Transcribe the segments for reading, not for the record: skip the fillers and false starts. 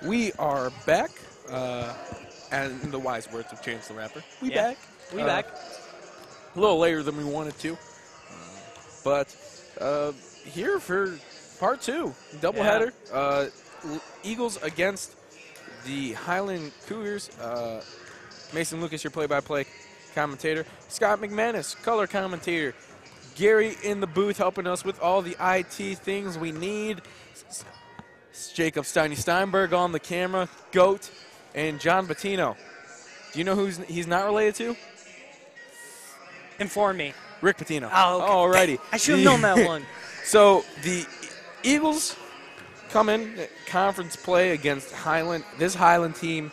We are back, and in the wise words of Chance the Rapper, we back. We back. A little later than we wanted to, but here for part two, doubleheader. Eagles against the Highland Cougars. Mason Lucas, your play-by-play commentator. Scott McManus, color commentator. Gary in the booth helping us with all the IT things we need. Jacob Steinberg on the camera, GOAT, and John Patino. Do you know who he's not related to? Inform me. Rick Patino. Oh, okay. Alrighty. I should have known that one. So the Eagles come in conference play against Highland. This Highland team,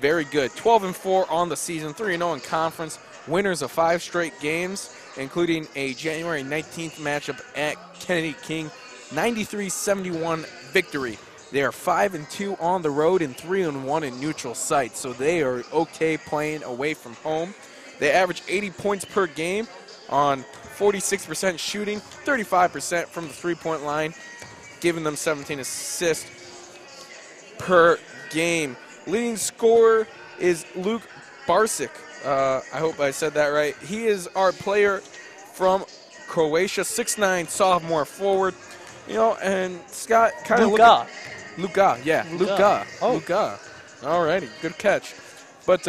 very good. 12-4 on the season, 3-0 in conference. Winners of 5 straight games, including a January 19th matchup at Kennedy King. 93-71 victory. They are 5-2 on the road and 3-1 in neutral sites, so they are okay playing away from home. They average 80 points per game on 46% shooting, 35% from the three-point line, giving them 17 assists per game. Leading scorer is Luke Barsic. I hope I said that right. He is our player from Croatia, 6'9", sophomore forward. You know, and Scott kind of Luka. Luka. Oh. Luka. Alrighty, good catch. But,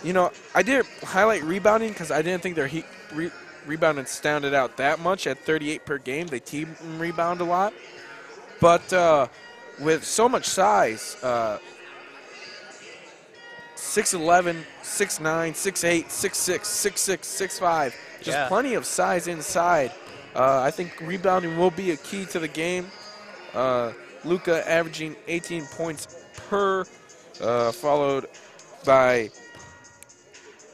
you know, I did highlight rebounding because I didn't think their rebounding stounded out that much at 38 per game. They team rebound a lot. But with so much size, 6'11", 6'9", 6'8", 6'6", 6'6", 6'5", just plenty of size inside. I think rebounding will be a key to the game. Luka averaging 18 points per, followed by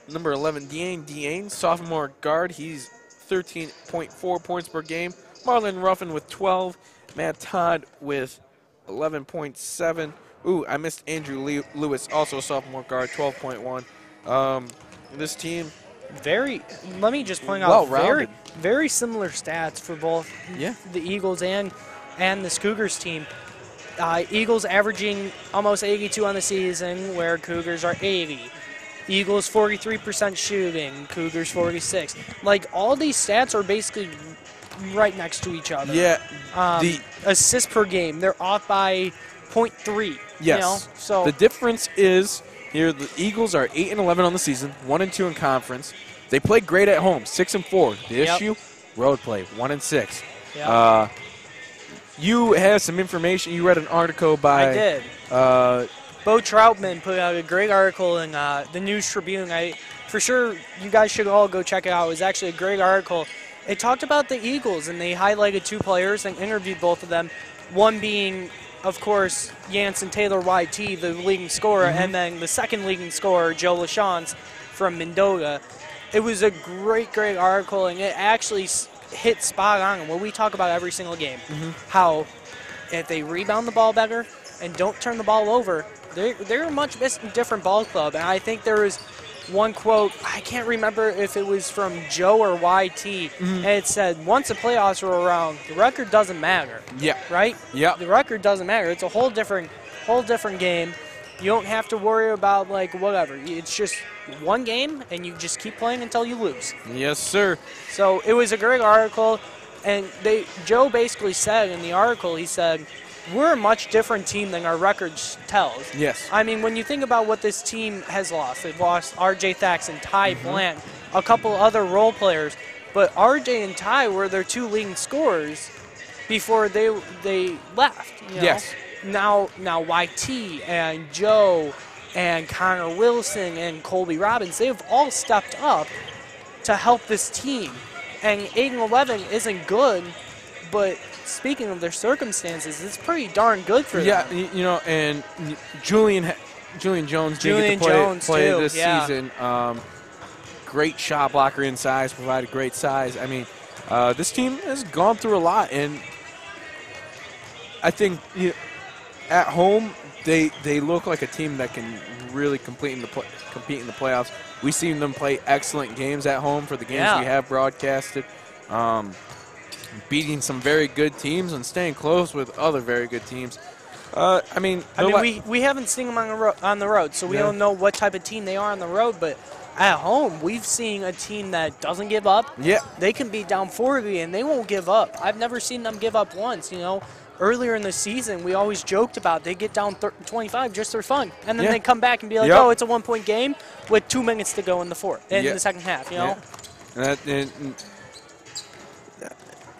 number 11, Deane, sophomore guard. He's 13.4 points per game. Marlon Ruffin with 12. Matt Todd with 11.7. Ooh, I missed Andrew Lewis, also a sophomore guard, 12.1. This team, let me just point out, well-rounded. very similar stats for both the Eagles and this Cougars team. Eagles averaging almost 82 on the season, where Cougars are 80. Eagles 43% shooting, Cougars 46. Like, all these stats are basically right next to each other. Yeah. The assists per game, they're off by 0.3. Yes. You know? So the difference is here the Eagles are 8-11 on the season, 1-2 in conference. They play great at home, 6-4. The issue, road play, 1-6. Yep. You have some information. You read an article by. I did. Bo Troutman put out a great article in the News Tribune. For sure, you guys should all go check it out. It was actually a great article. It talked about the Eagles, and they highlighted 2 players and interviewed both of them. One being, of course, Jansen Taylor YT, the leading scorer, and then the second leading scorer, Joe LaChance from Mendota. It was a great article, and it actually hit spot on what we talk about every single game. How if they rebound the ball better and don't turn the ball over, they're a much different ball club. And I think there was one quote, I can't remember if it was from Joe or YT, and it said, once the playoffs are around, the record doesn't matter. Yeah. Right? Yeah. The record doesn't matter. It's a whole different game. You don't have to worry about, like, whatever. It's just one game, and you just keep playing until you lose. Yes, sir. So it was a great article, and Joe basically said in the article, he said, we're a much different team than our record tells. Yes. I mean, when you think about what this team has lost, they've lost R.J. Thaxton, Ty Blant, a couple other role players, but R.J. and Ty were their 2 leading scorers before they left. You know? Yes. Now YT and Joe and Connor Wilson and Colby Robbins, they've all stepped up to help this team. And 8-11 isn't good, but speaking of their circumstances, it's pretty darn good for them. Yeah, you know, and Julian Jones didn't get to play this season. Great shot blocker in size, provided great size. I mean, this team has gone through a lot, and I think at home they look like a team that can really compete in the playoffs. We've seen them play excellent games at home for the games we have broadcasted. Beating some very good teams and staying close with other very good teams. I mean, we haven't seen them on the road, so we don't know what type of team they are on the road. But at home, we've seen a team that doesn't give up. Yeah. They can be down 40, and they won't give up. I've never seen them give up once, you know. Earlier in the season, we always joked about they get down 25 just for fun. And then they come back and be like, oh, it's a 1-point game with 2 minutes to go in the second half, you know.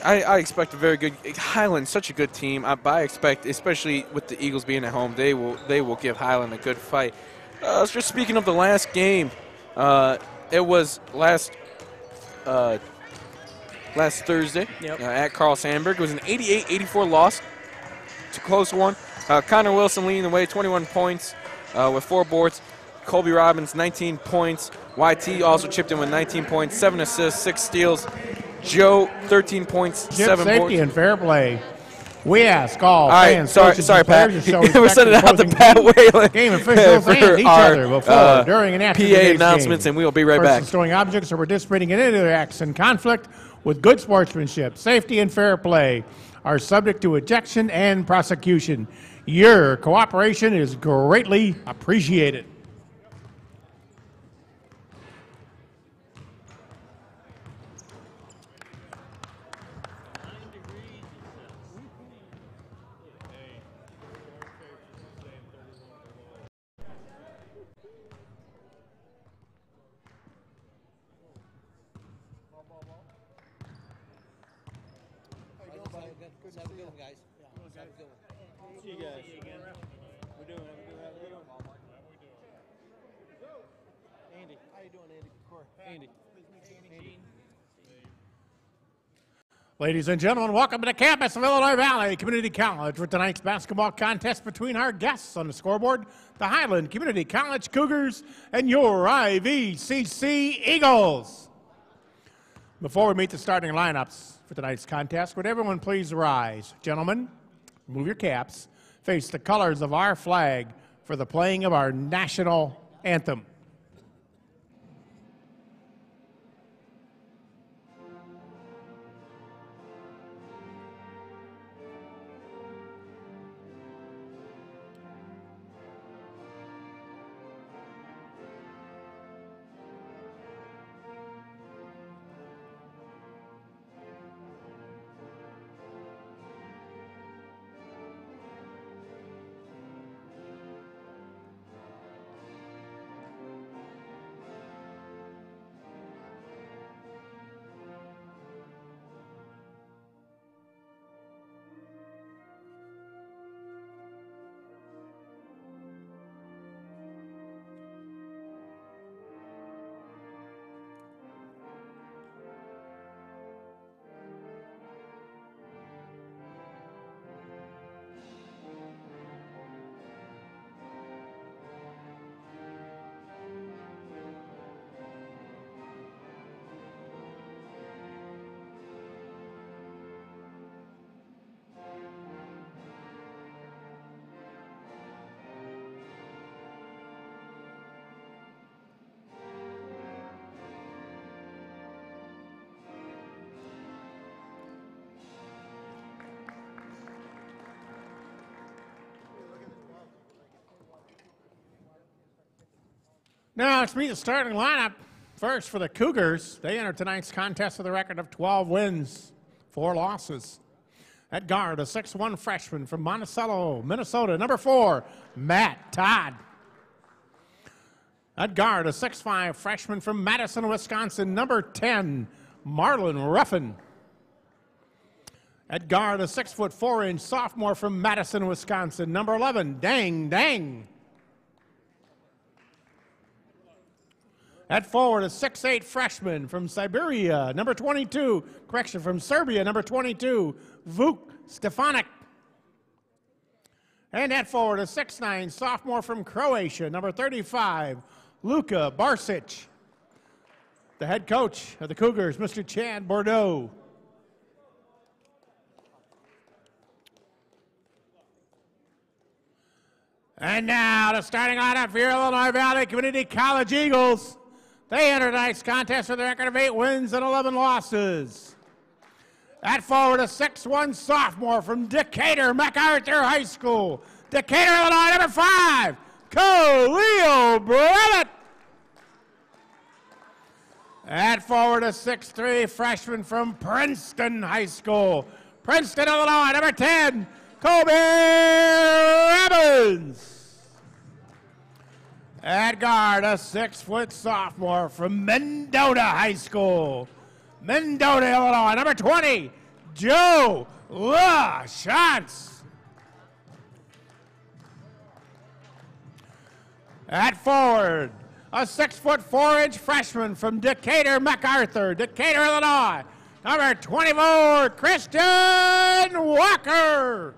I expect a very good Highland, such a good team. I expect, especially with the Eagles being at home, they will give Highland a good fight. Just speaking of the last game, it was last Thursday at Carl Sandburg. It was an 88-84 loss. It's a close one. Connor Wilson leading the way, 21 points with 4 boards. Colby Robbins, 19 points. YT also chipped in with 19 points, 7 assists, 6 steals. Joe, 13 points, 7 boards. Safety and fair play. We ask all fans, coaches, sorry, Pat. We're sending out the Pat Whalen game officials and each other before, during, and after PA announcements, and we will be right back. Persons throwing objects or participating in any other acts in conflict with good sportsmanship, safety, and fair play are subject to ejection and prosecution. Your cooperation is greatly appreciated. Ladies and gentlemen, welcome to the campus of Illinois Valley Community College for tonight's basketball contest between our guests on the scoreboard, the Highland Community College Cougars and your IVCC Eagles. Before we meet the starting lineups for tonight's contest, would everyone please rise? Gentlemen, move your caps, face the colors of our flag for the playing of our national anthem. Now let's meet the starting lineup. First for the Cougars, they enter tonight's contest with a record of 12 wins, 4 losses. At guard, a 6'1" freshman from Monticello, Minnesota, number 4, Matt Todd. At guard, a 6'5" freshman from Madison, Wisconsin, number 10, Marlon Ruffin. At guard, a 6'4" sophomore from Madison, Wisconsin, number 11, Dang Dang. At forward, a 6'8" freshman from Siberia, number 22, from Serbia, number 22, Vuk Stefanik. And at forward, a 6'9" sophomore from Croatia, number 35, Luka Barsic. The head coach of the Cougars, Mr. Chad Bordeaux. And now the starting lineup for your Illinois Valley Community College Eagles. They enter tonight's contest with a record of 8 wins and 11 losses. At forward, a 6'1" sophomore from Decatur MacArthur High School, Decatur, Illinois, number 5, Khalil Brevet. At forward, a 6'3" freshman from Princeton High School. Princeton, Illinois, number 10, Kobe Evans. At guard, a 6-foot sophomore from Mendota High School. Mendota, Illinois, number 20, Joe LaChance. At forward, a 6'4" 4-inch freshman from Decatur MacArthur, Decatur, Illinois, number 24, Christian Walker.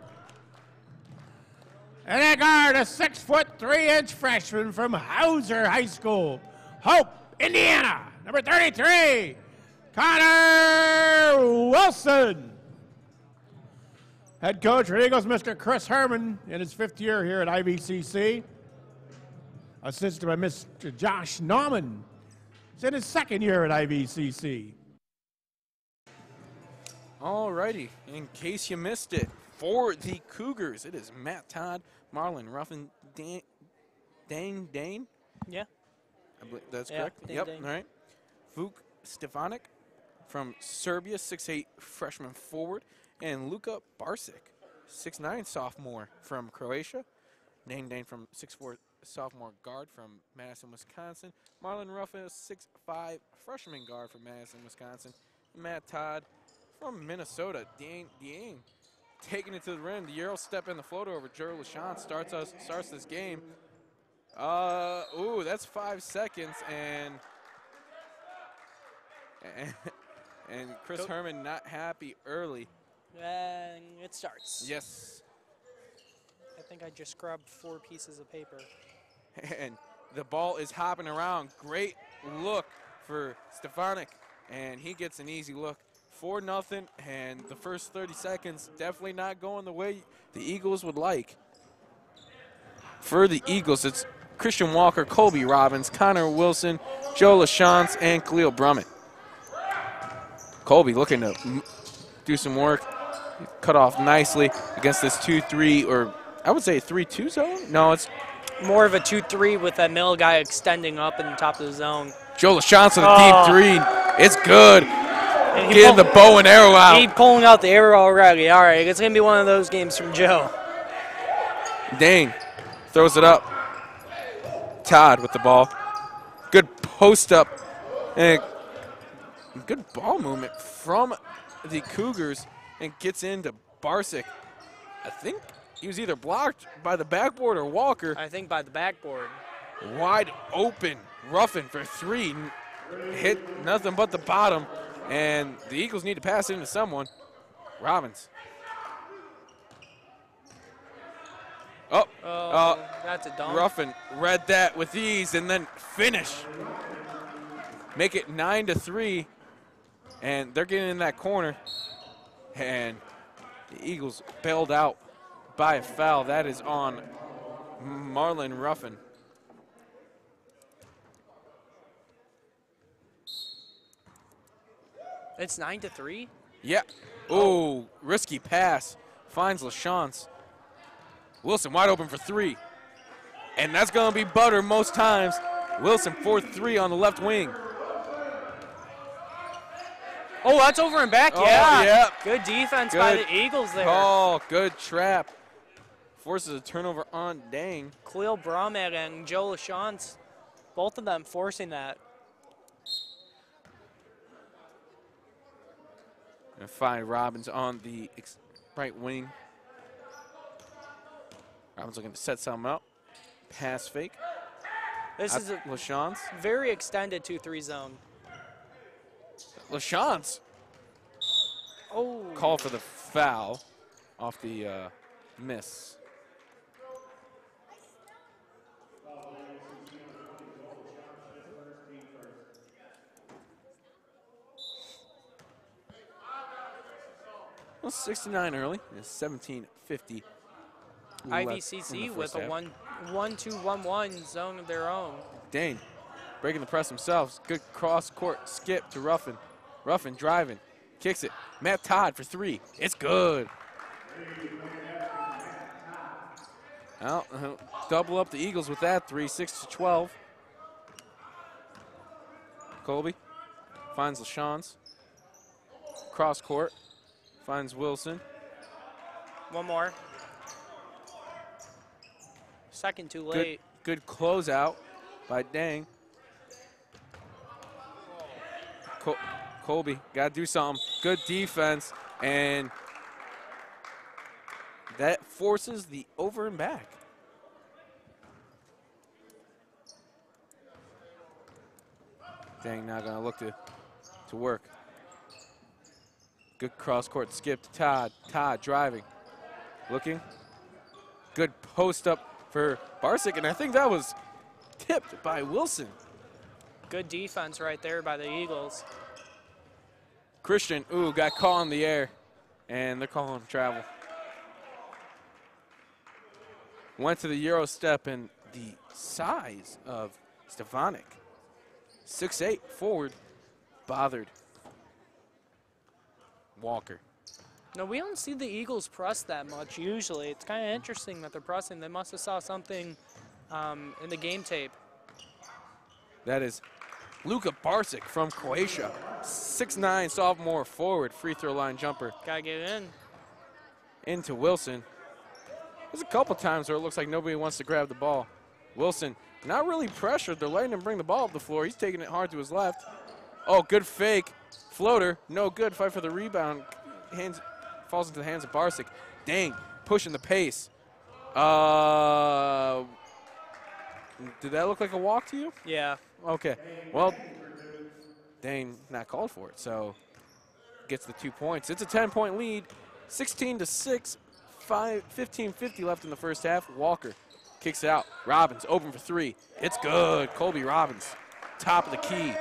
And at guard, a 6'3" 3-inch freshman from Hauser High School, Hope, Indiana, number 33, Connor Wilson. Head coach for Eagles, Mr. Chris Herman, in his 5th year here at IVCC. Assisted by Mr. Josh Nauman. He's in his 2nd year at IVCC. Alrighty, in case you missed it, for the Cougars, it is Matt Todd, Marlon Ruffin, Dane. Yeah. I believe that's correct. Yep. All right. Vuk Stefanic from Serbia, 6'8" freshman forward, and Luka Barsic, 6'9" sophomore from Croatia. Dane from 6'4" sophomore guard from Madison, Wisconsin. Marlon Ruffin, 6'5" freshman guard from Madison, Wisconsin. Matt Todd from Minnesota. Dieng taking it to the rim. The Euro step in the floater over Joe LaChance starts this game. Ooh, that's 5 seconds, and Chris Herman not happy early. And it starts. Yes. I think I just grabbed 4 pieces of paper. And the ball is hopping around. Great look for Stefanic, and he gets an easy look. 4-0, and the first 30 seconds definitely not going the way the Eagles would like. For the Eagles, it's Christian Walker, Colby Robbins, Connor Wilson, Joe LaChance, and Khalil Brummett. Colby looking to do some work. Cut off nicely against this 2-3, or I would say 3-2 zone? No, it's more of a 2-3 with that middle guy extending up in the top of the zone. Joe LaChance with a deep 3. It's good. Getting the bow and arrow out. He's pulling out the arrow already. All right, it's going to be one of those games from Joe. Dane throws it up. Todd with the ball. Good post up. And good ball movement from the Cougars, and gets into Barsic. I think he was either blocked by the backboard or Walker. I think by the backboard. Wide open. Ruffin for 3. Hit nothing but the bottom. And the Eagles need to pass it into someone. Robbins. That's a dunk. Ruffin read that with ease and then finish. Make it 9-3. And they're getting in that corner. And the Eagles bailed out by a foul. That is on Marlon Ruffin. It's 9-3? Yeah. Oh, risky pass. Finds LaChance. Wilson wide open for 3. And that's going to be butter most times. Wilson 4-3 on the left wing. Oh, that's over and back, yeah. Good defense by the Eagles there. Oh, good trap. Forces a turnover on Dang. Khalil Brummett and Joe LaChance, both of them forcing that. And find Robbins on the right wing. Robbins looking to set something up. Pass fake. This is a LaChance. very extended 2-3 zone. LaChance. Oh. Call for the foul off the miss. Well, 69 early. It's 17:50. IVCC with a 1-2-1-1 zone of their own. Dane breaking the press themselves. Good cross-court skip to Ruffin. Ruffin driving. Kicks it. Matt Todd for 3. It's good. Well, double up the Eagles with that 3, 6-12. Colby finds LaShawns. Cross court, finds Wilson. One more. Second too late. Good closeout by Dang. Colby, got to do something. Good defense, and that forces the over and back. Dang, now going to look to work. Good cross-court skip to Todd. Todd driving. Looking. Good post-up for Barsick, and I think that was tipped by Wilson. Good defense right there by the Eagles. Christian, got caught in the air, and they're calling travel. Went to the Euro step, and the size of Stefanik, 6'8", forward, bothered Walker. No, we don't see the Eagles press that much usually. It's kind of interesting that they're pressing. They must have saw something in the game tape. That is Luka Barsick from Croatia. 6'9", sophomore forward, free throw line jumper. Gotta get in. Into Wilson. There's a couple times where it looks like nobody wants to grab the ball. Wilson, not really pressured. They're letting him bring the ball up the floor. He's taking it hard to his left. Oh, good fake. Floater, no good. Fight for the rebound. Falls into the hands of Barsick. Dang, pushing the pace. Did that look like a walk to you? Yeah. Okay. Well, Dang not called for it, so gets the 2 points. It's a 10-point lead, 16-6, 15:50 left in the first half. Walker kicks it out. Robbins open for three. It's good. Colby Robbins, top of the key.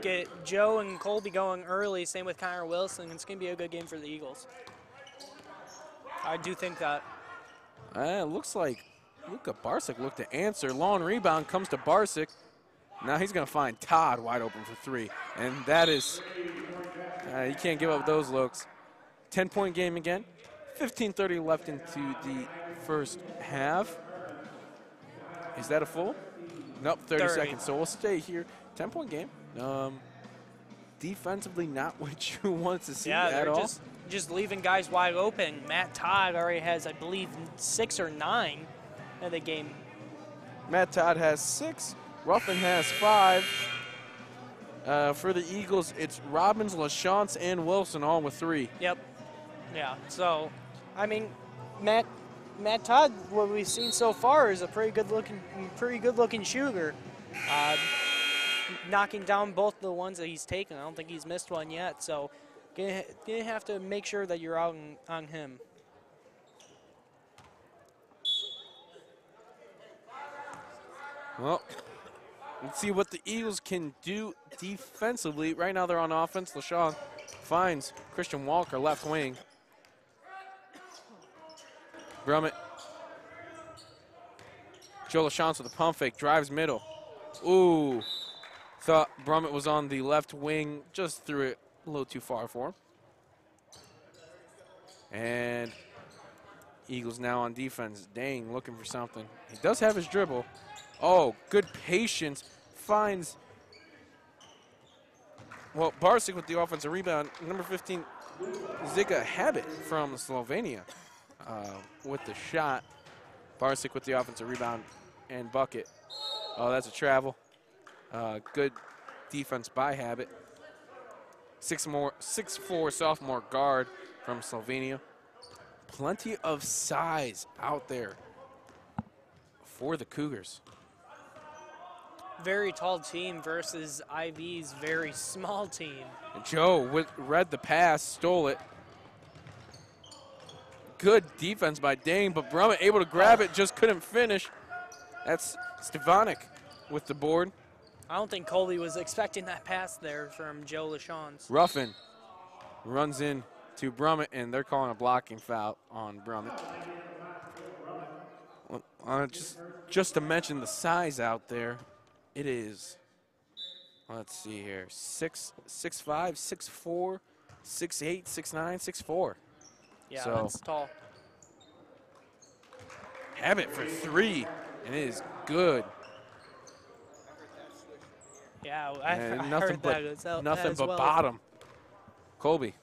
Get Joe and Colby going early, same with Connor Wilson. It's going to be a good game for the Eagles. I do think that. It looks like Luka Barsick looked to answer. Long rebound comes to Barsick. Now he's going to find Todd wide open for three. And that is, you can't give up those looks. 10-point game again. 15:30 left into the first half. Is that a full? Nope, 30 seconds. So we'll stay here. 10-point game. Defensively, not what you want to see at all. Just leaving guys wide open. Matt Todd already has, I believe, 6 or 9 in the game. Matt Todd has 6. Ruffin has 5. For the Eagles, it's Robbins, LaChance, and Wilson all with 3. Yep. Yeah. So, I mean, Matt Todd, what we've seen so far is a pretty good looking shooter. Knocking down both the ones that he's taken. I don't think he's missed one yet. So, gonna have to make sure that you're out on him. Well, let's see what the Eagles can do defensively. Right now they're on offense. LaShawn finds Christian Walker, left wing. Brummett. Joe LaChance with a pump fake, drives middle. Ooh. Thought Brummett was on the left wing, just threw it a little too far for him. And Eagles now on defense. Dang, looking for something. He does have his dribble. Oh, good patience. Finds, well, Barsick with the offensive rebound. Number 15, Zika Habit from Slovenia with the shot. Barsick with the offensive rebound and bucket. Oh, that's a travel. Good defense by Habit. 6'4" sophomore guard from Slovenia. Plenty of size out there for the Cougars. Very tall team versus IV's very small team. And Joe read the pass, stole it. Good defense by Dane, but Brummett able to grab it, just couldn't finish. That's Stefanik with the board. I don't think Colby was expecting that pass there from Joe LaChance. Ruffin runs in to Brummett, and they're calling a blocking foul on Brummett. Well, just to mention the size out there, it is, let's see here, 6'5", 6'4", 6'8", 6'9", 6'4". Yeah, so that's tall. Habit for 3, and it is good. Yeah, I And heard that nothing as but well. bottom. Colby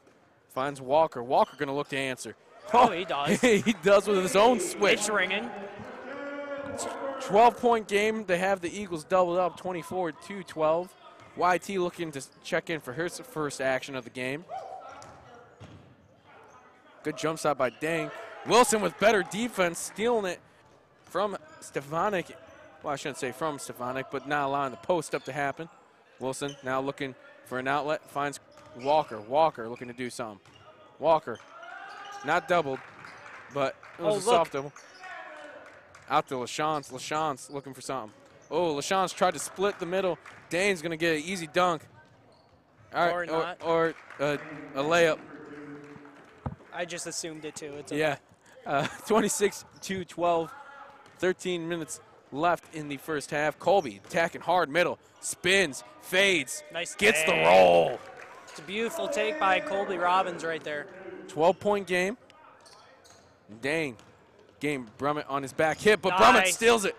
finds Walker. Walker going to look to answer. Oh, he does. He does with his own switch. It's ringing. 12-point game. They have the Eagles doubled up, 24-12. YT looking to check in for her first action of the game. Good jump shot by Dang. Wilson with better defense, stealing it from Stefanik. Well, I shouldn't say from Stefanik, but not allowing the post up to happen. Wilson now looking for an outlet, finds Walker. Walker looking to do something. Walker, not doubled, but it was a soft double. Out to LaShance. LaShance looking for something. Oh, LaShance tried to split the middle. Dane's going to get an easy dunk. All right, or a layup. I just assumed it too. It's okay. Yeah. 26-12. 13 minutes left in the first half. Colby attacking hard middle. Spins, fades, Nice gets the take. roll. It's a beautiful take by Colby Robbins right there. 12-point game. Dang. Game Brummett on his back hip, but Nice. Brummett steals it.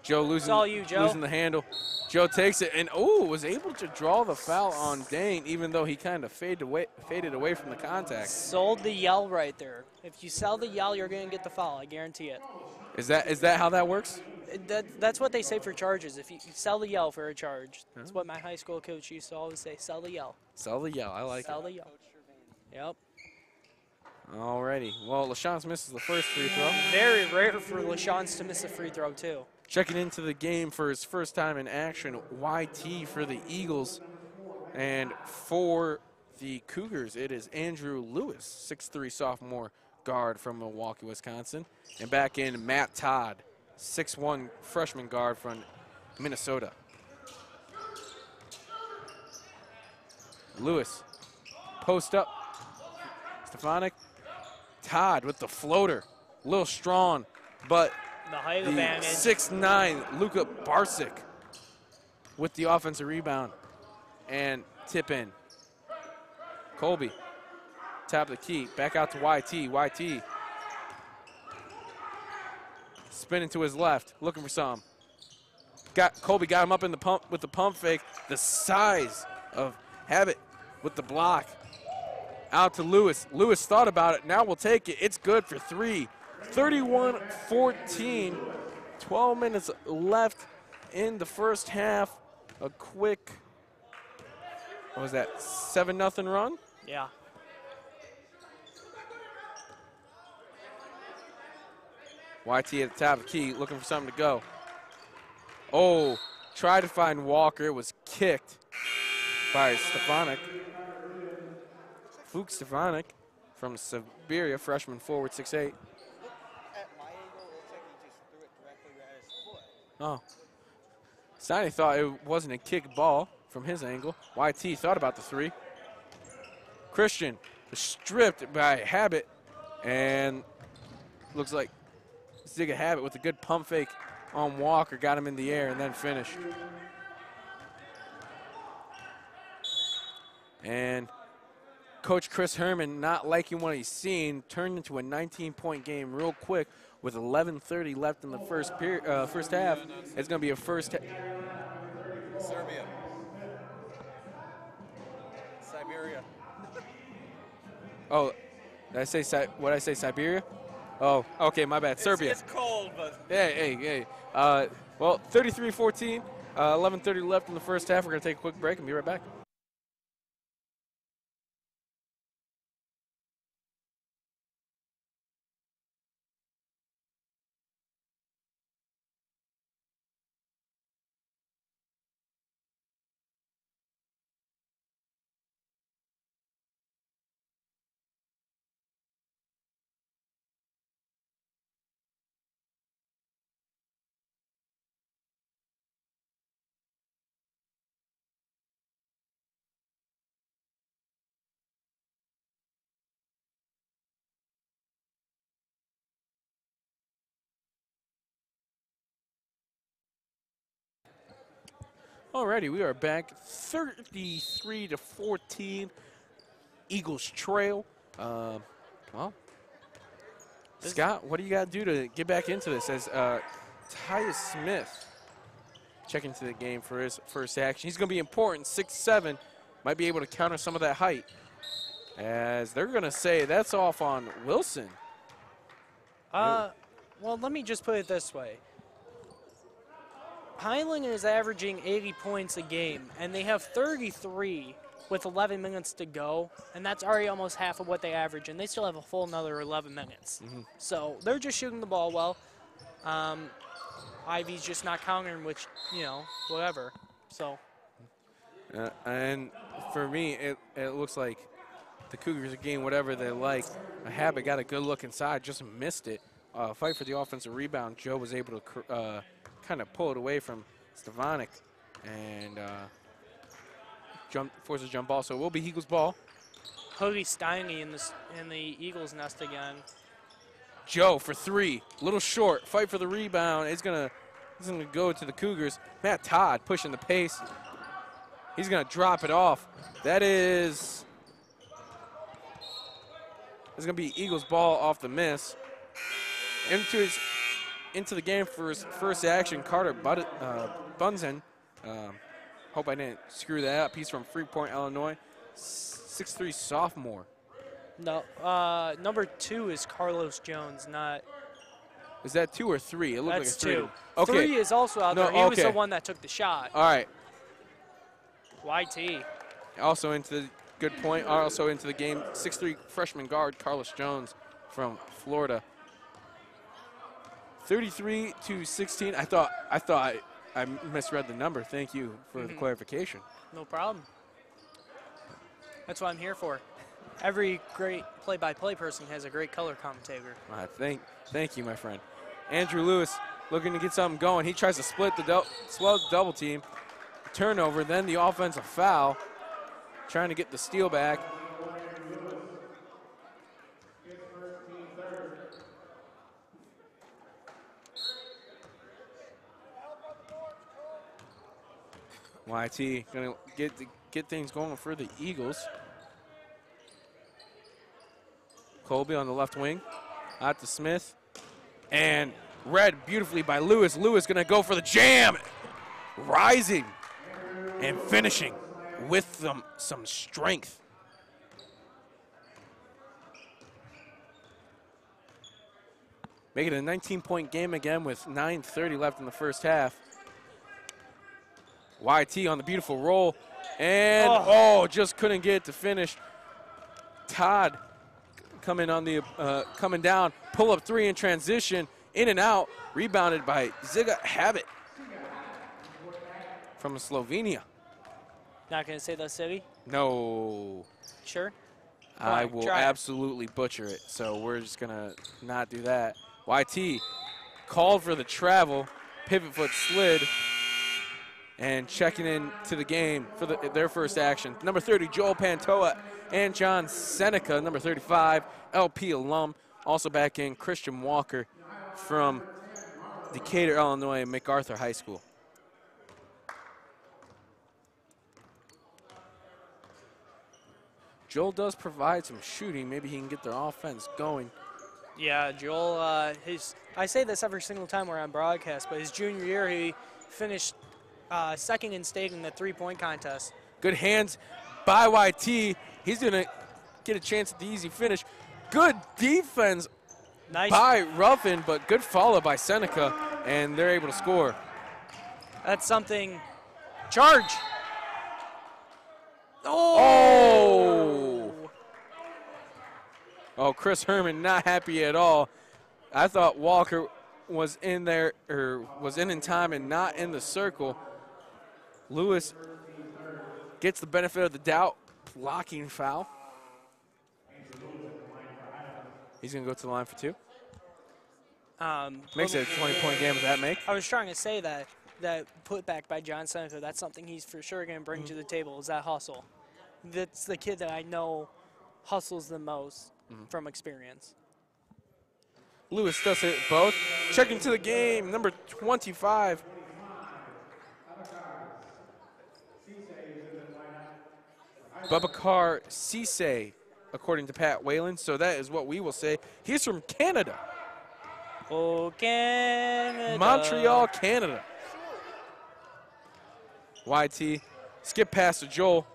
Joe losing, all you, Joe. losing the handle. Joe takes it and, was able to draw the foul on Dane, even though he kind of faded away from the contact. Sold the yell right there. If you sell the yell, you're going to get the foul. I guarantee it. Is that how that works? That's what they say for charges. If you sell the yell for a charge, that's what my high school coach used to always say. Sell the yell. Sell the yell. I like Sell it. the yell. Yep. Alrighty. Well, LaShance misses the first free throw. Very rare for LaShance to miss a free throw, too. Checking into the game for his first time in action, YT for the Eagles. And for the Cougars, it is Andrew Lewis, 6'3" sophomore guard from Milwaukee, Wisconsin. And back in Matt Todd, 6'1" freshman guard from Minnesota. Lewis, post up. Stefanik. Todd with the floater. A little strong, but The height the advantage. 6'9" Luka Barsic with the offensive rebound and tip in. Colby, tap the key, back out to YT. YT spinning to his left, looking for something. Colby got him up in the pump with the pump fake. The size of Habit with the block. Out to Lewis. Lewis thought about it. Now we'll take it. It's good for 3. 31-14. 12 minutes left in the first half. A quick, what was that, 7-0 run? Yeah. YT at the top of the key, looking for something to go. Oh, tried to find Walker. It was kicked by Stefanik. Fuchs Stefanik from Siberia, freshman forward, 6'8". At my angle, it looks like he just threw it directly at his foot. Oh. Steiny thought it wasn't a kick ball from his angle. YT thought about the 3. Christian stripped by Habit, and looks like Ziga Habit with a good pump fake on Walker, got him in the air and then finished. And Coach Chris Herman, not liking what he's seen, turned into a 19-point game real quick with 11:30 left in the first half. It's going to be a first. Serbia. Siberia. Oh, did I say what did I say? Siberia? Oh, okay, my bad. Serbia. It's cold, but Hey. Well, 33-14. 11:30 left in the first half. We're going to take a quick break and be right back. Alrighty, we are back. 33-14. Eagles trail. Well, Scott, what do you got to do to get back into this as Tyus Smith checking into the game for his first action? He's going to be important, 6'7", might be able to counter some of that height. As they're going to say that's off on Wilson. Well, let me just put it this way. Highland is averaging 80 points a game, and they have 33 with 11 minutes to go, and that's already almost half of what they average, and they still have a full another 11 minutes. So they're just shooting the ball well. Ivy's just not countering, which, you know, whatever. So. And for me, it looks like the Cougars are getting whatever they like. Habit got a good look inside, just missed it. Fight for the offensive rebound. Joe was able to kind of pull it away from Stevanik and forces a jump ball. So it will be Eagles ball. Hoagie Steiny in the Eagles nest again. Joe for three, little short. Fight for the rebound. He's gonna go to the Cougars. Matt Todd pushing the pace. He's gonna drop it off. It's gonna be Eagles ball off the miss. Into the game for his first action, Carter Bunsen. Hope I didn't screw that up. He's from Freeport, Illinois. 6'3" sophomore. No, number 2 is Carlos Jones, not. Is that 2 or 3? It looks like That's it's 3. 2. Okay. 3 is also out there. He was the one that took the shot. All right. YT. Also into the good point. Also into the game, 6'3" freshman guard Carlos Jones from Florida. 33-16. I thought I misread the number. Thank you for the clarification. No problem. That's what I'm here for. Every great play-by-play person has a great color commentator. Thank you, my friend. Andrew Lewis looking to get something going. He tries to split the double team. Turnover, then the offensive foul. Trying to get the steal back. YT gonna get things going for the Eagles. Colby on the left wing, out to Smith, and read beautifully by Lewis. Lewis gonna go for the jam, rising and finishing with some strength. Make it a 19-point game again with 9:30 left in the first half. YT on the beautiful roll, and just couldn't get it to finish. Todd coming down, pull up 3 in transition, in and out, rebounded by Ziga Habit from Slovenia. Not going to say the city? No. Sure? I will absolutely butcher it, so we're just going to not do that. YT called for the travel, pivot foot slid, and checking into the game for their first action. Number 30, Joel Pantoa, and John Seneca, number 35, LP alum. Also back in Christian Walker from Decatur, Illinois, MacArthur High School. Joel does provide some shooting. Maybe he can get their offense going. Yeah, Joel, I say this every single time we're on broadcast, but his junior year he finished second in state in the three-point contest. Good hands by YT. He's going to get a chance at the easy finish. Good defense by Ruffin, but good follow by Seneca, and they're able to score. That's something. Charge. Oh, Chris Herman not happy at all. I thought Walker was in there, or was in time and not in the circle. Lewis gets the benefit of the doubt, blocking foul. He's going to go to the line for 2. Makes it a 20-point game with that make. I was trying to say that put back by John Seneca, that's something he's for sure going to bring to the table, is that hustle. That's the kid that I know hustles the most from experience. Lewis does hit both. Checking to the game, number 25. Babakar Cisse according to Pat Whalen, so that is what we will say. He's from Canada. Oh, Canada. Montreal, Canada. YT skip pass to Joel,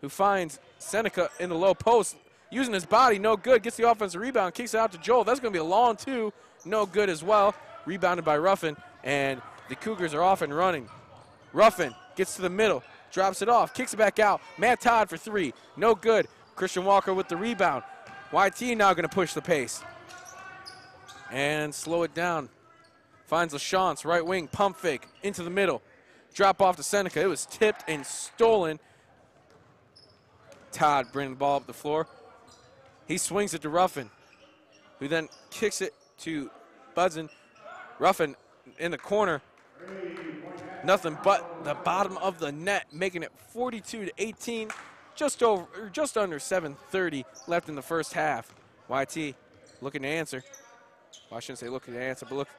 who finds Seneca in the low post. Using his body, no good. Gets the offensive rebound, kicks it out to Joel. That's going to be a long two. No good as well. Rebounded by Ruffin, and the Cougars are off and running. Ruffin gets to the middle, drops it off, kicks it back out. Matt Todd for three. No good. Christian Walker with the rebound. YT now going to push the pace and slow it down. Finds LaChance, right wing, pump fake into the middle. Drop off to Seneca. It was tipped and stolen. Todd bringing the ball up the floor. He swings it to Ruffin, who then kicks it to Budson. Ruffin in the corner. Nothing but the bottom of the net, making it 42-18. Just under 7:30 left in the first half. YT looking to answer. Well, I shouldn't say looking to answer, but looking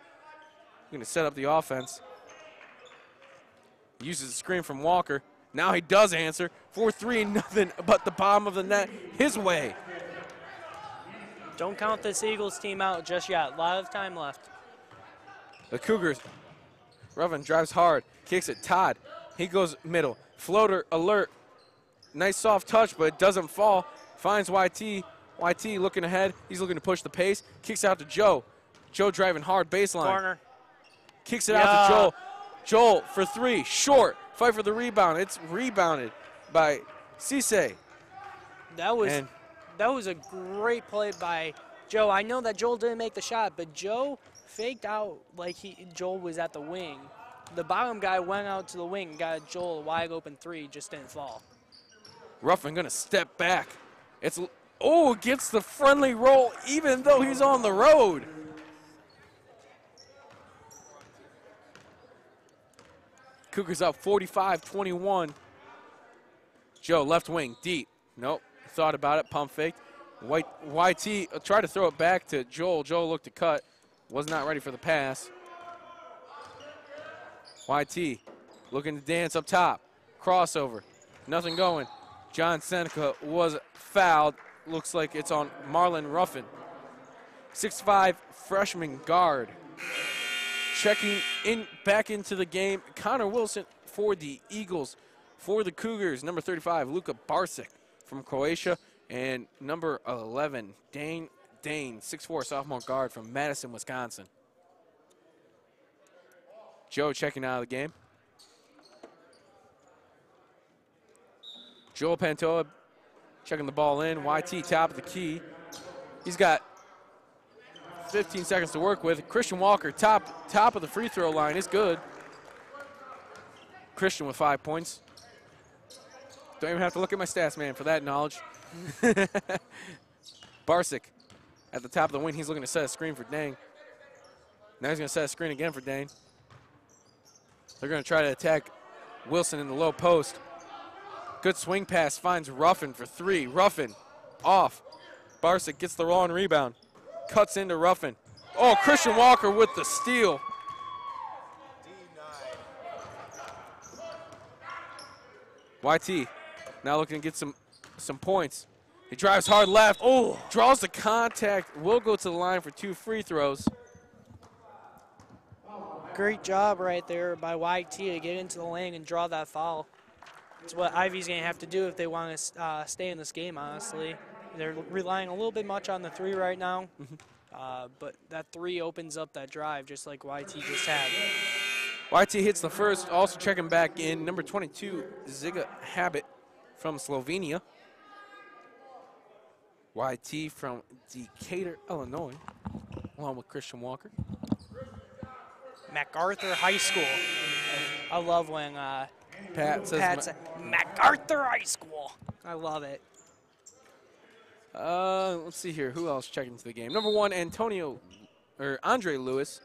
to set up the offense. Uses a screen from Walker. Now he does answer. 4-3, nothing but the bottom of the net his way. Don't count this Eagles team out just yet. A lot of time left. The Cougars. Ruffin drives hard, kicks it. Todd, he goes middle. Floater alert. Nice soft touch, but it doesn't fall. Finds YT. YT looking ahead. He's looking to push the pace. Kicks out to Joe. Joe driving hard baseline. Corner. Kicks it out to Joel. Joel for three. Short. Fight for the rebound. It's rebounded by Cisse. That was a great play by Joe. I know that Joel didn't make the shot, but Joe faked out like Joel was at the wing. The bottom guy went out to the wing, got Joel a wide open three, just didn't fall. Ruffin gonna step back. Gets the friendly roll even though he's on the road. Cougars up 45-21. Joe, left wing, deep. Nope, thought about it, pump faked. YT tried to throw it back to Joel. Joel looked to cut, was not ready for the pass. YT looking to dance up top. Crossover, nothing going. John Seneca was fouled. Looks like it's on Marlon Ruffin. 6'5" freshman guard. Checking in back into the game, Connor Wilson for the Eagles. For the Cougars, number 35, Luka Barsic from Croatia, and number 11, Dane, 6'4", sophomore guard from Madison, Wisconsin. Joe checking out of the game. Joel Pantoa checking the ball in. YT top of the key. He's got 15 seconds to work with. Christian Walker, top of the free throw line, is good. Christian with 5 points. Don't even have to look at my stats, man, for that knowledge. Barsic at the top of the wing. He's looking to set a screen for Dane. Now he's going to set a screen again for Dane. They're going to try to attack Wilson in the low post. Good swing pass, finds Ruffin for three. Ruffin off. Barsic gets the raw and rebound. Cuts into Ruffin. Oh, Christian Walker with the steal. YT now looking to get some points. He drives hard left. Oh, draws the contact. Will go to the line for 2 free throws. Great job right there by YT to get into the lane and draw that foul. It's what Ivy's going to have to do if they want to stay in this game, honestly. They're relying a little bit much on the three right now, but that three opens up that drive just like YT just had. YT hits the first, also checking back in, number 22, Ziga Habit from Slovenia. YT from Decatur, Illinois, along with Christian Walker. MacArthur High School. I love when Pat says MacArthur High School. I love it. Let's see here. Who else checking into the game? Number 1, Andre Lewis,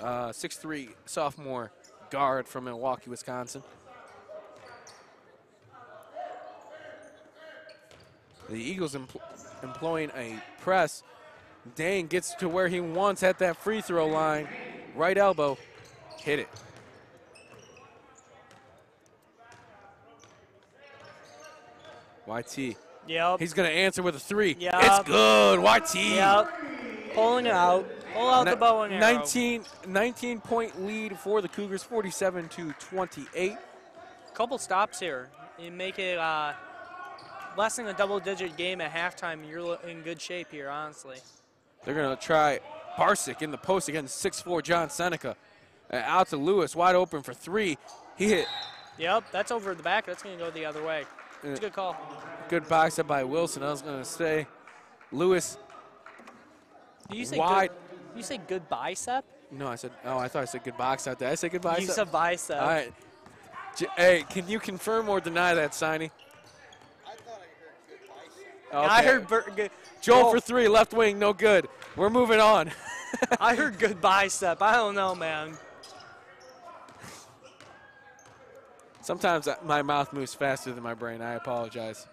6'3", sophomore guard from Milwaukee, Wisconsin. The Eagles employing a press. Dane gets to where he wants at that free throw line. Right elbow, hit it. YT Yep. He's going to answer with a 3. Yep. It's good. YT. Yep. Pulling it out. Pull out the bow and arrow. 19-point lead for the Cougars, 47-28. Couple stops here. You make it less than a double-digit game at halftime. You're in good shape here, honestly. They're going to try Barsick in the post against 6'4" John Seneca. Out to Lewis, wide open for 3. He hit. Yep, that's over the back. That's going to go the other way. It's a good call. Good box up by Wilson. I was going to say Lewis. Do you say wide. You say good bicep? No, I said. Oh, I thought I said good box out there. Did I say good bicep? You said bicep. All right. Hey, can you confirm or deny that, Siney? I thought I heard good bicep. Okay. I heard good. Joel for 3, left wing, no good. We're moving on. I heard good bicep. I don't know, man. Sometimes my mouth moves faster than my brain. I apologize.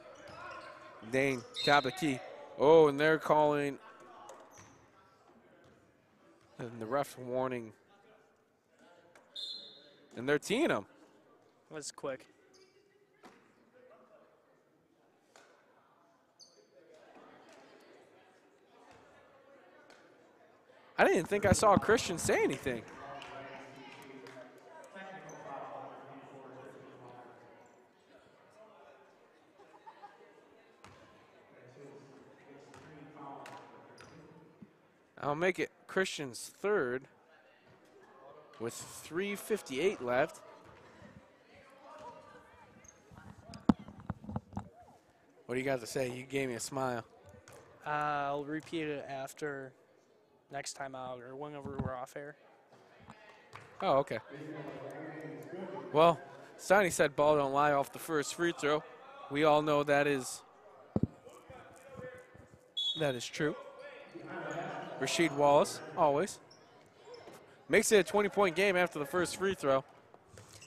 Dane, top of the key. Oh, and they're calling. And the ref's warning. And they're teeing him. That was quick. I didn't think I saw Christian say anything. I'll make it Christian's 3rd with 3:58 left. What do you got to say? You gave me a smile. I'll repeat it after next time out or whenever we're off air. Oh, okay. Well, Steiny said ball don't lie off the first free throw. We all know that is true. Rasheed Wallace, always. Makes it a 20-point game after the first free throw.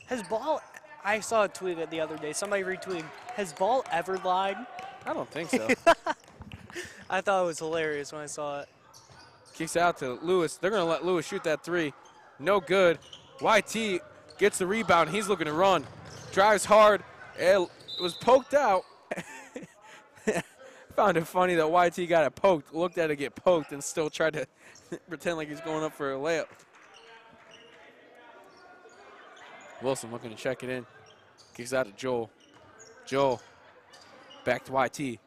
Has Ball, I saw a tweet the other day, somebody retweeted, has Ball ever lied? I don't think so. I thought it was hilarious when I saw it. Kicks out to Lewis. They're going to let Lewis shoot that 3. No good. YT gets the rebound. He's looking to run. Drives hard. It was poked out. Found it funny that YT got it poked, looked at it get poked, and still tried to pretend like he's going up for a layup. Wilson looking to check it in. Kicks out to Joel. Joel back to YT.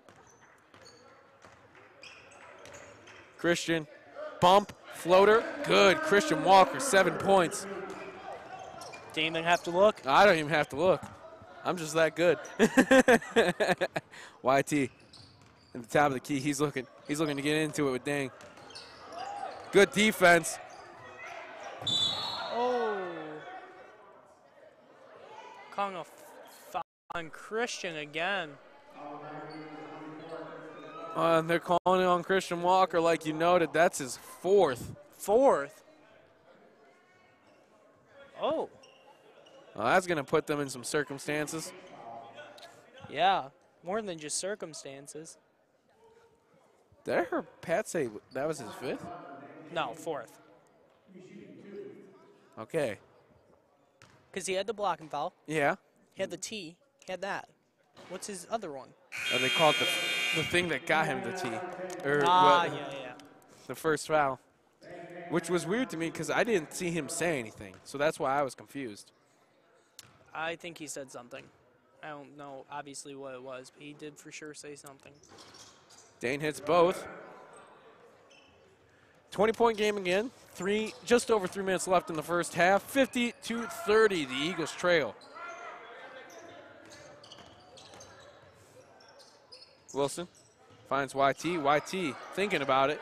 Christian, bump, floater, good. Christian Walker, 7 points. Didn't even have to look. I don't even have to look. I'm just that good. YT. At the top of the key, he's looking to get into it with Dang. Good defense. Oh. Calling a foul on Christian again. And they're calling it on Christian Walker, like you noted. That's his 4th. 4th. Oh. Well, that's going to put them in some circumstances. Yeah, more than just circumstances. Did I hear Pat say that was his 5th? No, 4th. Okay. Because he had the blocking foul. Yeah. He had the T. He had that. What's his other one? They call it the thing that got him the T. Yeah. The first foul. Which was weird to me because I didn't see him say anything. So that's why I was confused. I think he said something. I don't know obviously what it was, but he did for sure say something. Dane hits both. 20-point game again. Just over 3 minutes left in the first half. 50-30, the Eagles trail. Wilson finds YT. YT thinking about it.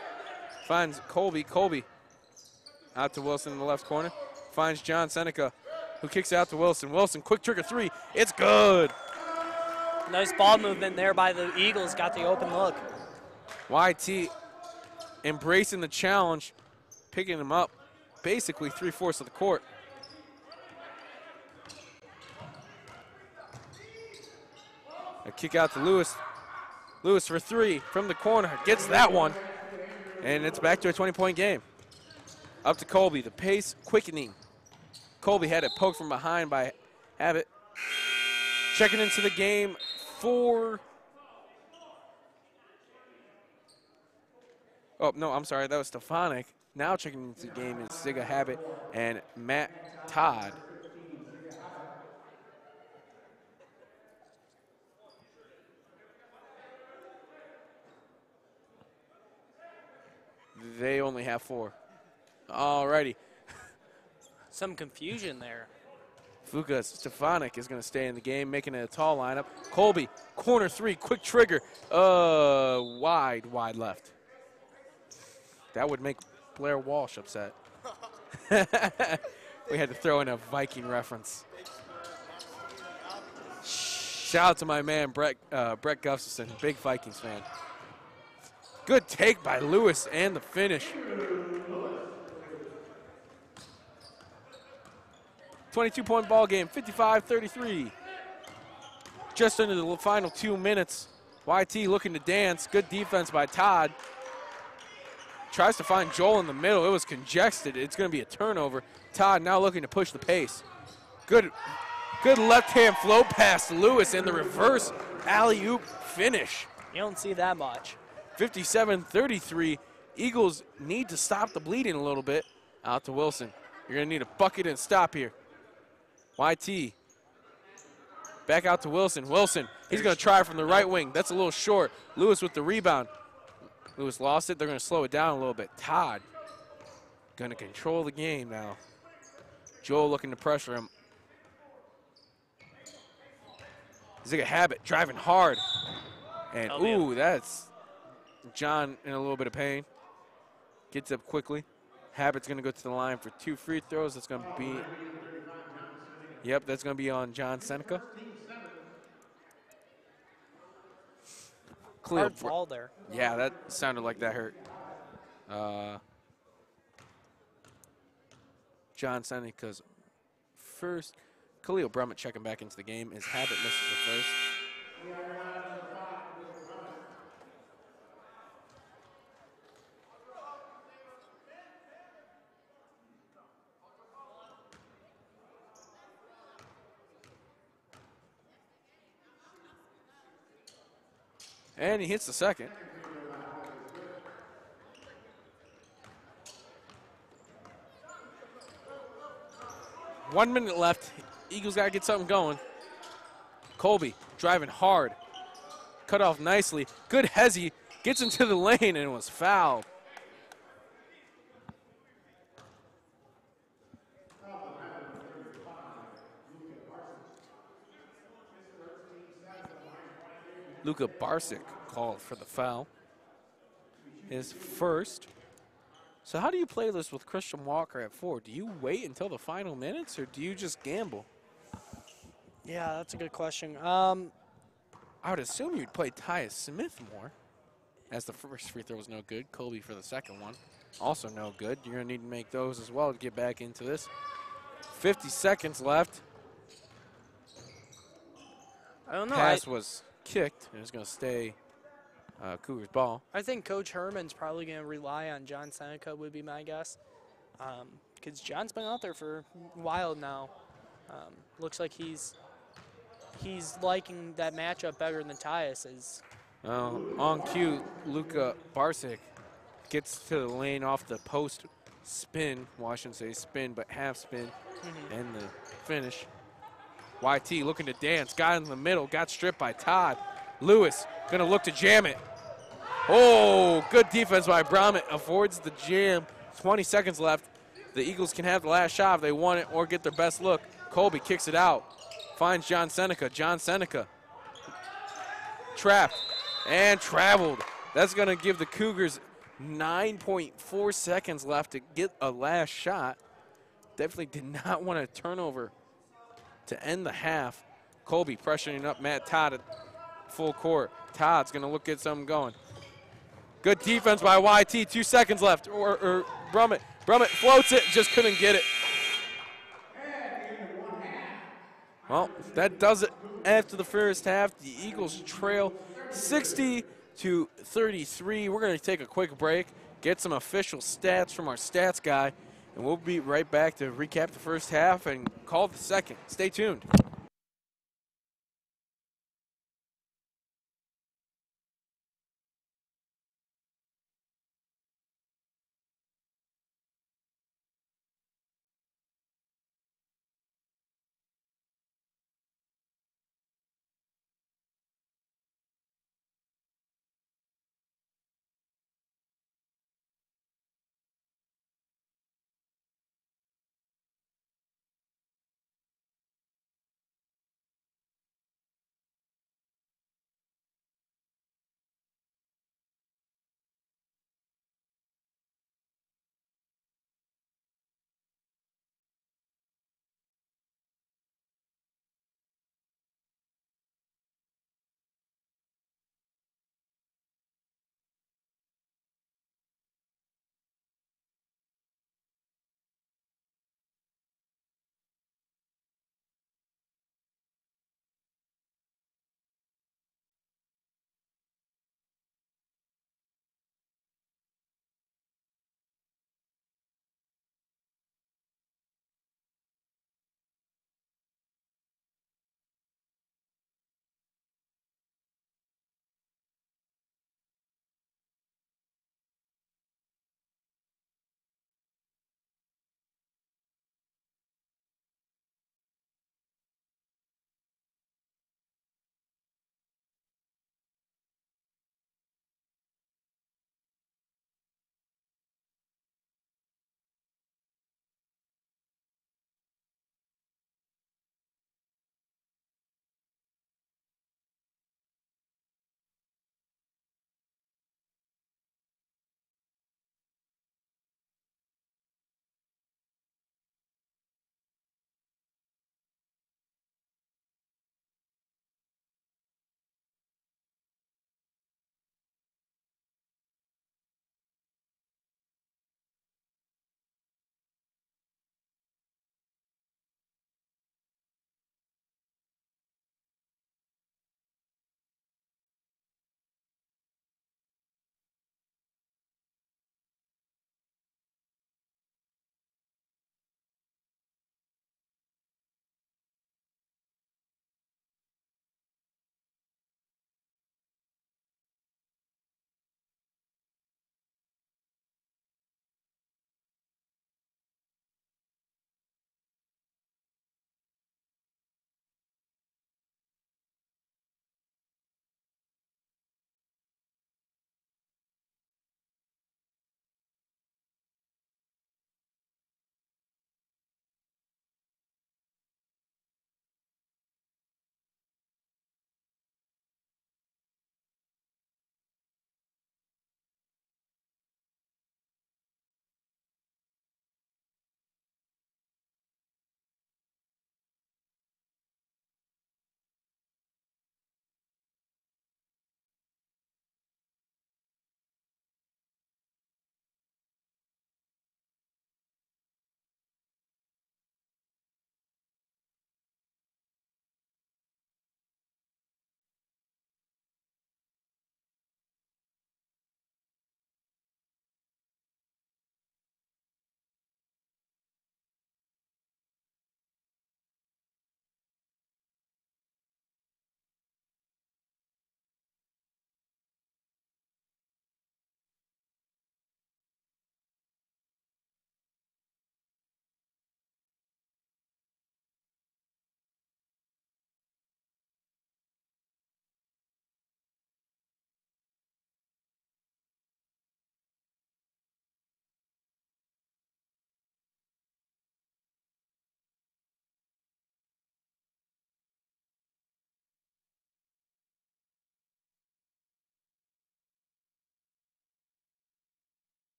Finds Colby. Colby out to Wilson in the left corner. Finds John Seneca, who kicks out to Wilson. Wilson, quick trigger 3. It's good. Nice ball movement there by the Eagles. Got the open look. YT embracing the challenge, picking him up basically 3/4 of the court. A kick out to Lewis. Lewis for 3 from the corner. Gets that one. And it's back to a 20-point game. Up to Colby. The pace quickening. Colby had it poked from behind by Abbott. Checking into the game for Oh, no, I'm sorry. That was Stefanik. Now checking into the game is Ziga Habit and Matt Todd. They only have 4. Alrighty. Some confusion there. Fuka Stefanik is going to stay in the game, making it a tall lineup. Colby, corner 3, quick trigger. Wide left. That would make Blair Walsh upset. We had to throw in a Viking reference. Shout out to my man, Brett Gustafson, big Vikings fan. Good take by Lewis and the finish. 22-point ball game, 55-33. Just into the final 2 minutes. YT looking to dance. Good defense by Todd. Tries to find Joel in the middle. It was congested. It's going to be a turnover. Todd now looking to push the pace. Good left-hand flow pass to Lewis and the reverse alley-oop finish. You don't see that much. 57-33. Eagles need to stop the bleeding a little bit. Out to Wilson. You're going to need a bucket and stop here. YT. Back out to Wilson. Wilson, he's going to try from the right wing. That's a little short. Lewis with the rebound. Lewis lost it. They're going to slow it down a little bit. Todd going to control the game now. Joel looking to pressure him. Ziga Habit driving hard. And, ooh, that's John in a little bit of pain. Gets up quickly. Habit's going to go to the line for 2 free throws. That's going to be, yep, that's going to be on John Seneca. Hard ball there. Yeah, that sounded like that hurt. John Seneca's first. Khalil Brummett checking back into the game as Habit misses the first. And he hits the second. One minute left. Eagles got to get something going. Colby driving hard. Cut off nicely. Good hezzy. Gets into the lane and was fouled. Luka Barsic called for the foul. His first. So how do you play this with Christian Walker at 4? Do you wait until the final minutes or do you just gamble? Yeah, that's a good question. I would assume you'd play Tyus Smith more, as the first free throw was no good. Colby for the second one, also no good. You're going to need to make those as well to get back into this. 50 seconds left. I don't know. Pass was kicked, and it's going to stay Cougars ball. I think Coach Herman's probably going to rely on John Seneca would be my guess, because John's been out there for a while now. Looks like he's liking that matchup better than Tyus is. On cue, Luka Barsic gets to the lane off the post spin. Well, I shouldn't say spin, but half spin, and the finish. YT looking to dance, got in the middle, got stripped by Todd. Lewis gonna look to jam it. Oh, good defense by Brummett, avoids the jam. 20 seconds left. The Eagles can have the last shot if they want it or get their best look. Colby kicks it out, finds John Seneca. John Seneca trapped and traveled. That's gonna give the Cougars 9.4 seconds left to get a last shot. Definitely did not want a turnover to end the half. Colby pressuring up Matt Todd at full court. Todd's going to look at something going. Good defense by YT. 2 seconds left. Or Brummett. Brummett floats it, just couldn't get it. Well, that does it after the first half. The Eagles trail 60-33. We're going to take a quick break, get some official stats from our stats guy, and we'll be right back to recap the first half and call the second. Stay tuned.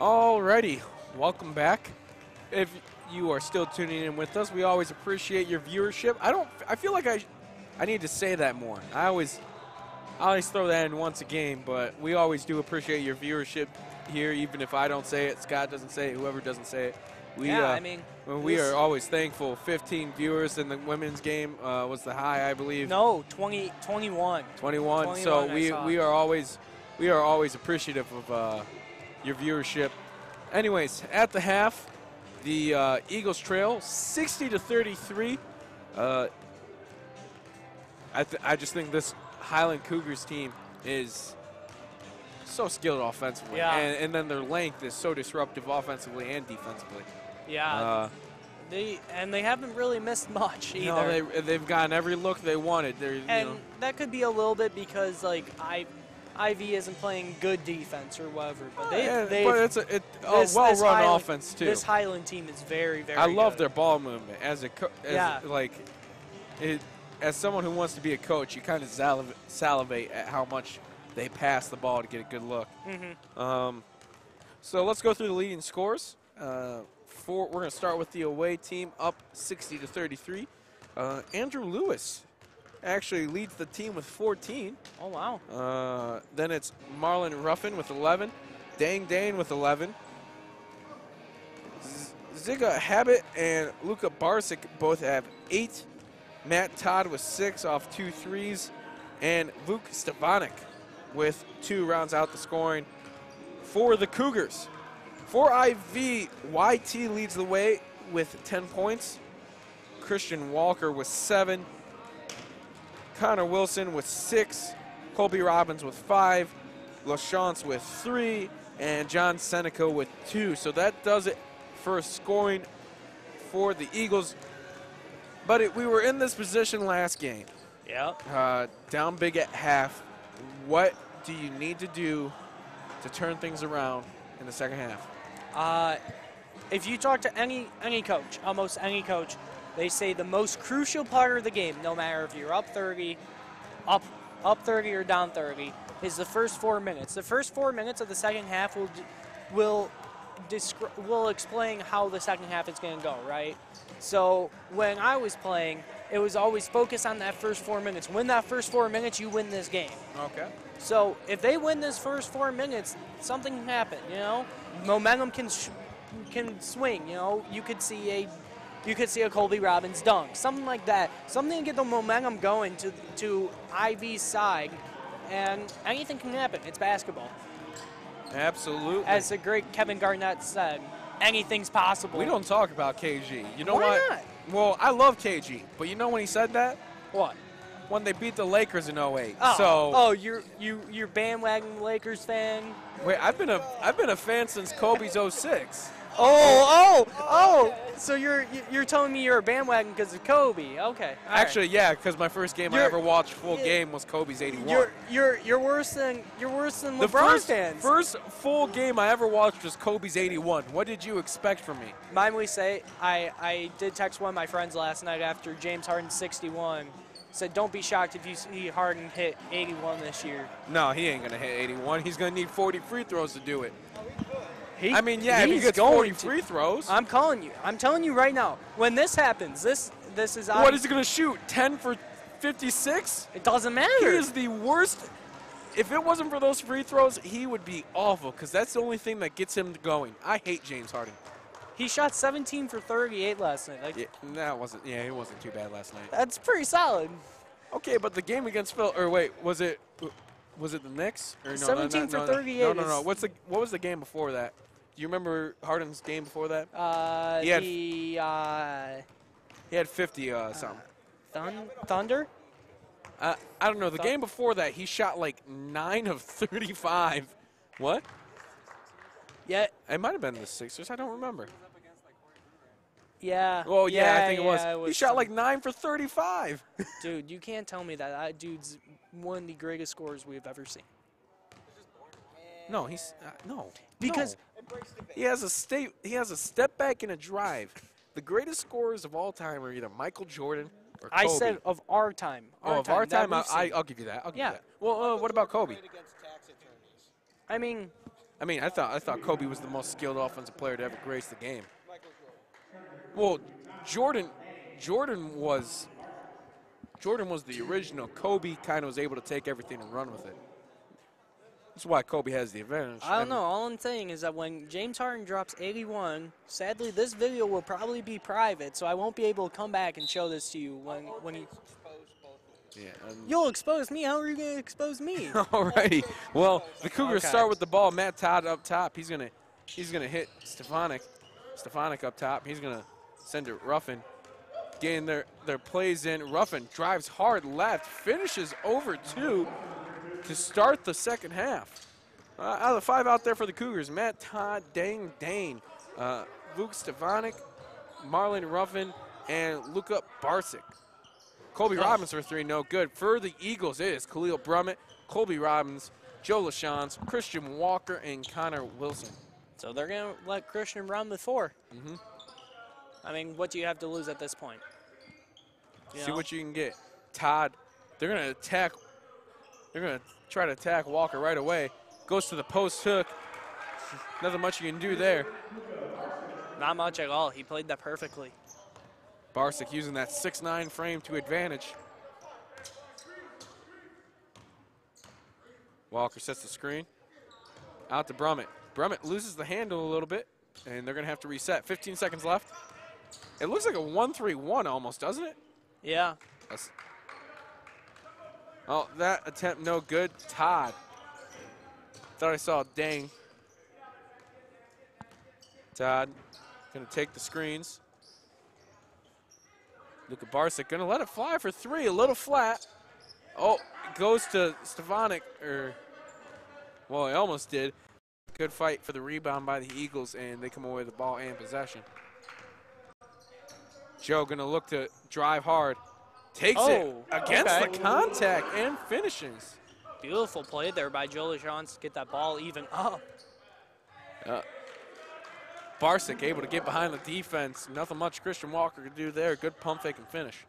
Alrighty, welcome back. If you are still tuning in with us, we always appreciate your viewership. I feel like I need to say that more. I always throw that in once a game, but we always do appreciate your viewership here, even if I don't say it, Scott doesn't say it, whoever doesn't say it. We are always thankful. 15 viewers in the women's game was the high, I believe. No, 21. 21. So we are always appreciative of your viewership. Anyways, at the half, the Eagles trail 60-33. I just think this Highland Cougars team is so skilled offensively, and then their length is so disruptive offensively and defensively. Yeah, they haven't really missed much either. No, they've gotten every look they wanted. That could be a little bit because like IV isn't playing good defense or whatever, but it's a well-run offense too. This Highland team is very, very. I love good. their ball movement as someone who wants to be a coach. You kind of salivate at how much they pass the ball to get a good look. So let's go through the leading scores. We're going to start with the away team, up 60-33. Andrew Lewis actually leads the team with 14. Oh, wow. Then it's Marlon Ruffin with 11. Dane with 11. Ziga Habit and Luka Barsic both have 8. Matt Todd with 6 off 2 threes. And Vuk Stevanik with 2 rounds out the scoring for the Cougars. For IV, YT leads the way with 10 points. Christian Walker with 7. Connor Wilson with 6. Colby Robbins with 5. LaChance with 3. And John Seneca with 2. So that does it for scoring for the Eagles. But we were in this position last game. Yeah. Down big at half. What do you need to do to turn things around in the second half? If you talk to any coach, almost any coach, they say the most crucial part of the game, no matter if you're up 30 or down 30, is the first 4 minutes. The first 4 minutes of the second half will explain how the second half is going to go, right? So when I was playing, it was always focus on that first 4 minutes. Win that first 4 minutes, you win this game. Okay. So if they win this first 4 minutes, something can happen, you know? Momentum can swing, you know? You could see a Colby Robbins dunk, something like that. Something to get the momentum going to IV's side, and anything can happen. It's basketball. Absolutely. As the great Kevin Garnett said, anything's possible. We don't talk about KG. You know Why what? not? Well, I love KG, but you know when he said that? What? When they beat the Lakers in 08. You're bandwagon Lakers fan? Wait, I've been a fan since Kobe's 06. So you're telling me you're a bandwagon because of Kobe? Okay. Actually, yeah, because my first game I ever watched full game was Kobe's 81. You're worse than LeBron fans. First full game I ever watched was Kobe's 81. What did you expect from me? Mind we say, I did text one of my friends last night after James Harden's 61. Said, don't be shocked if you see Harden hit 81 this year. No, he ain't going to hit 81. He's going to need 40 free throws to do it. If he gets 40 free throws. I'm telling you right now, when this happens, this is... What is he going to shoot, 10 for 56? It doesn't matter. He is the worst. If it wasn't for those free throws, he would be awful because that's the only thing that gets him going. I hate James Harden. He shot 17 for 38 last night. It wasn't too bad last night. That's pretty solid. Okay, but the game against Phil, or wait, was it the Knicks? Or no, 17 for 38. No. What was the game before that? Do you remember Harden's game before that? He had 50 something. Thunder? I don't know. The game before that, he shot like 9 of 35. What? Yeah. It might have been the Sixers. I don't remember. Yeah. Well, yeah, I think it was. He shot some- like 9 for 35. Dude, you can't tell me that. That dude's one of the greatest scorers we've ever seen. No, he's no. Because He has a step back and a drive. The greatest scorers of all time are either Michael Jordan or Kobe. I said of our time. Of our time, that we've seen. I'll give you that. Yeah. Well, what about Kobe? I mean, I mean, I thought Kobe was the most skilled offensive player to ever grace the game. Well, Jordan was the original. Kobe kind of was able to take everything and run with it. That's why Kobe has the advantage. I don't know. All I'm saying is that when James Harden drops 81, sadly this video will probably be private, so I won't be able to come back and show this to you when he. Yeah. You'll expose me. How are you going to expose me? Alrighty. Well, the Cougars start with the ball. Matt Todd up top. He's gonna hit Stefanik. Stefanik up top. He's gonna send it Ruffin. Getting their plays in. Ruffin drives hard left. Finishes over 2 to start the second half. Out of the 5 out there for the Cougars, Matt Todd, Dane, Luke Stefanik, Marlon Ruffin, and Luka Barsic. Colby Robbins for 3, no good. For the Eagles, it is Khalil Brummett, Colby Robbins, Joe LaChance, Christian Walker, and Connor Wilson. So they're going to let Christian run with 4. Mm-hmm. I mean, what do you have to lose at this point? See what you can get. Todd, they're going to attack. They're going to try to attack Walker right away. Goes to the post hook. Nothing much you can do there. Not much at all. He played that perfectly. Barsic using that 6'9" frame to advantage. Walker sets the screen. Out to Brummett. Brummett loses the handle a little bit, and they're going to have to reset. 15 seconds left. It looks like a 1-3-1 almost, doesn't it? Yeah. Oh, that attempt no good. Todd. Thought I saw Dang. Todd going to take the screens. Luka Barsic going to let it fly for 3, a little flat. Oh, it goes to Stefanik, well, he almost did. Good fight for the rebound by the Eagles, and they come away with the ball and possession. Joe going to look to drive hard. Takes it against the contact and finishes. Beautiful play there by Joe LaChance to get that ball even up. Barsic able to get behind the defense. Nothing much Christian Walker could do there. Good pump fake and finish.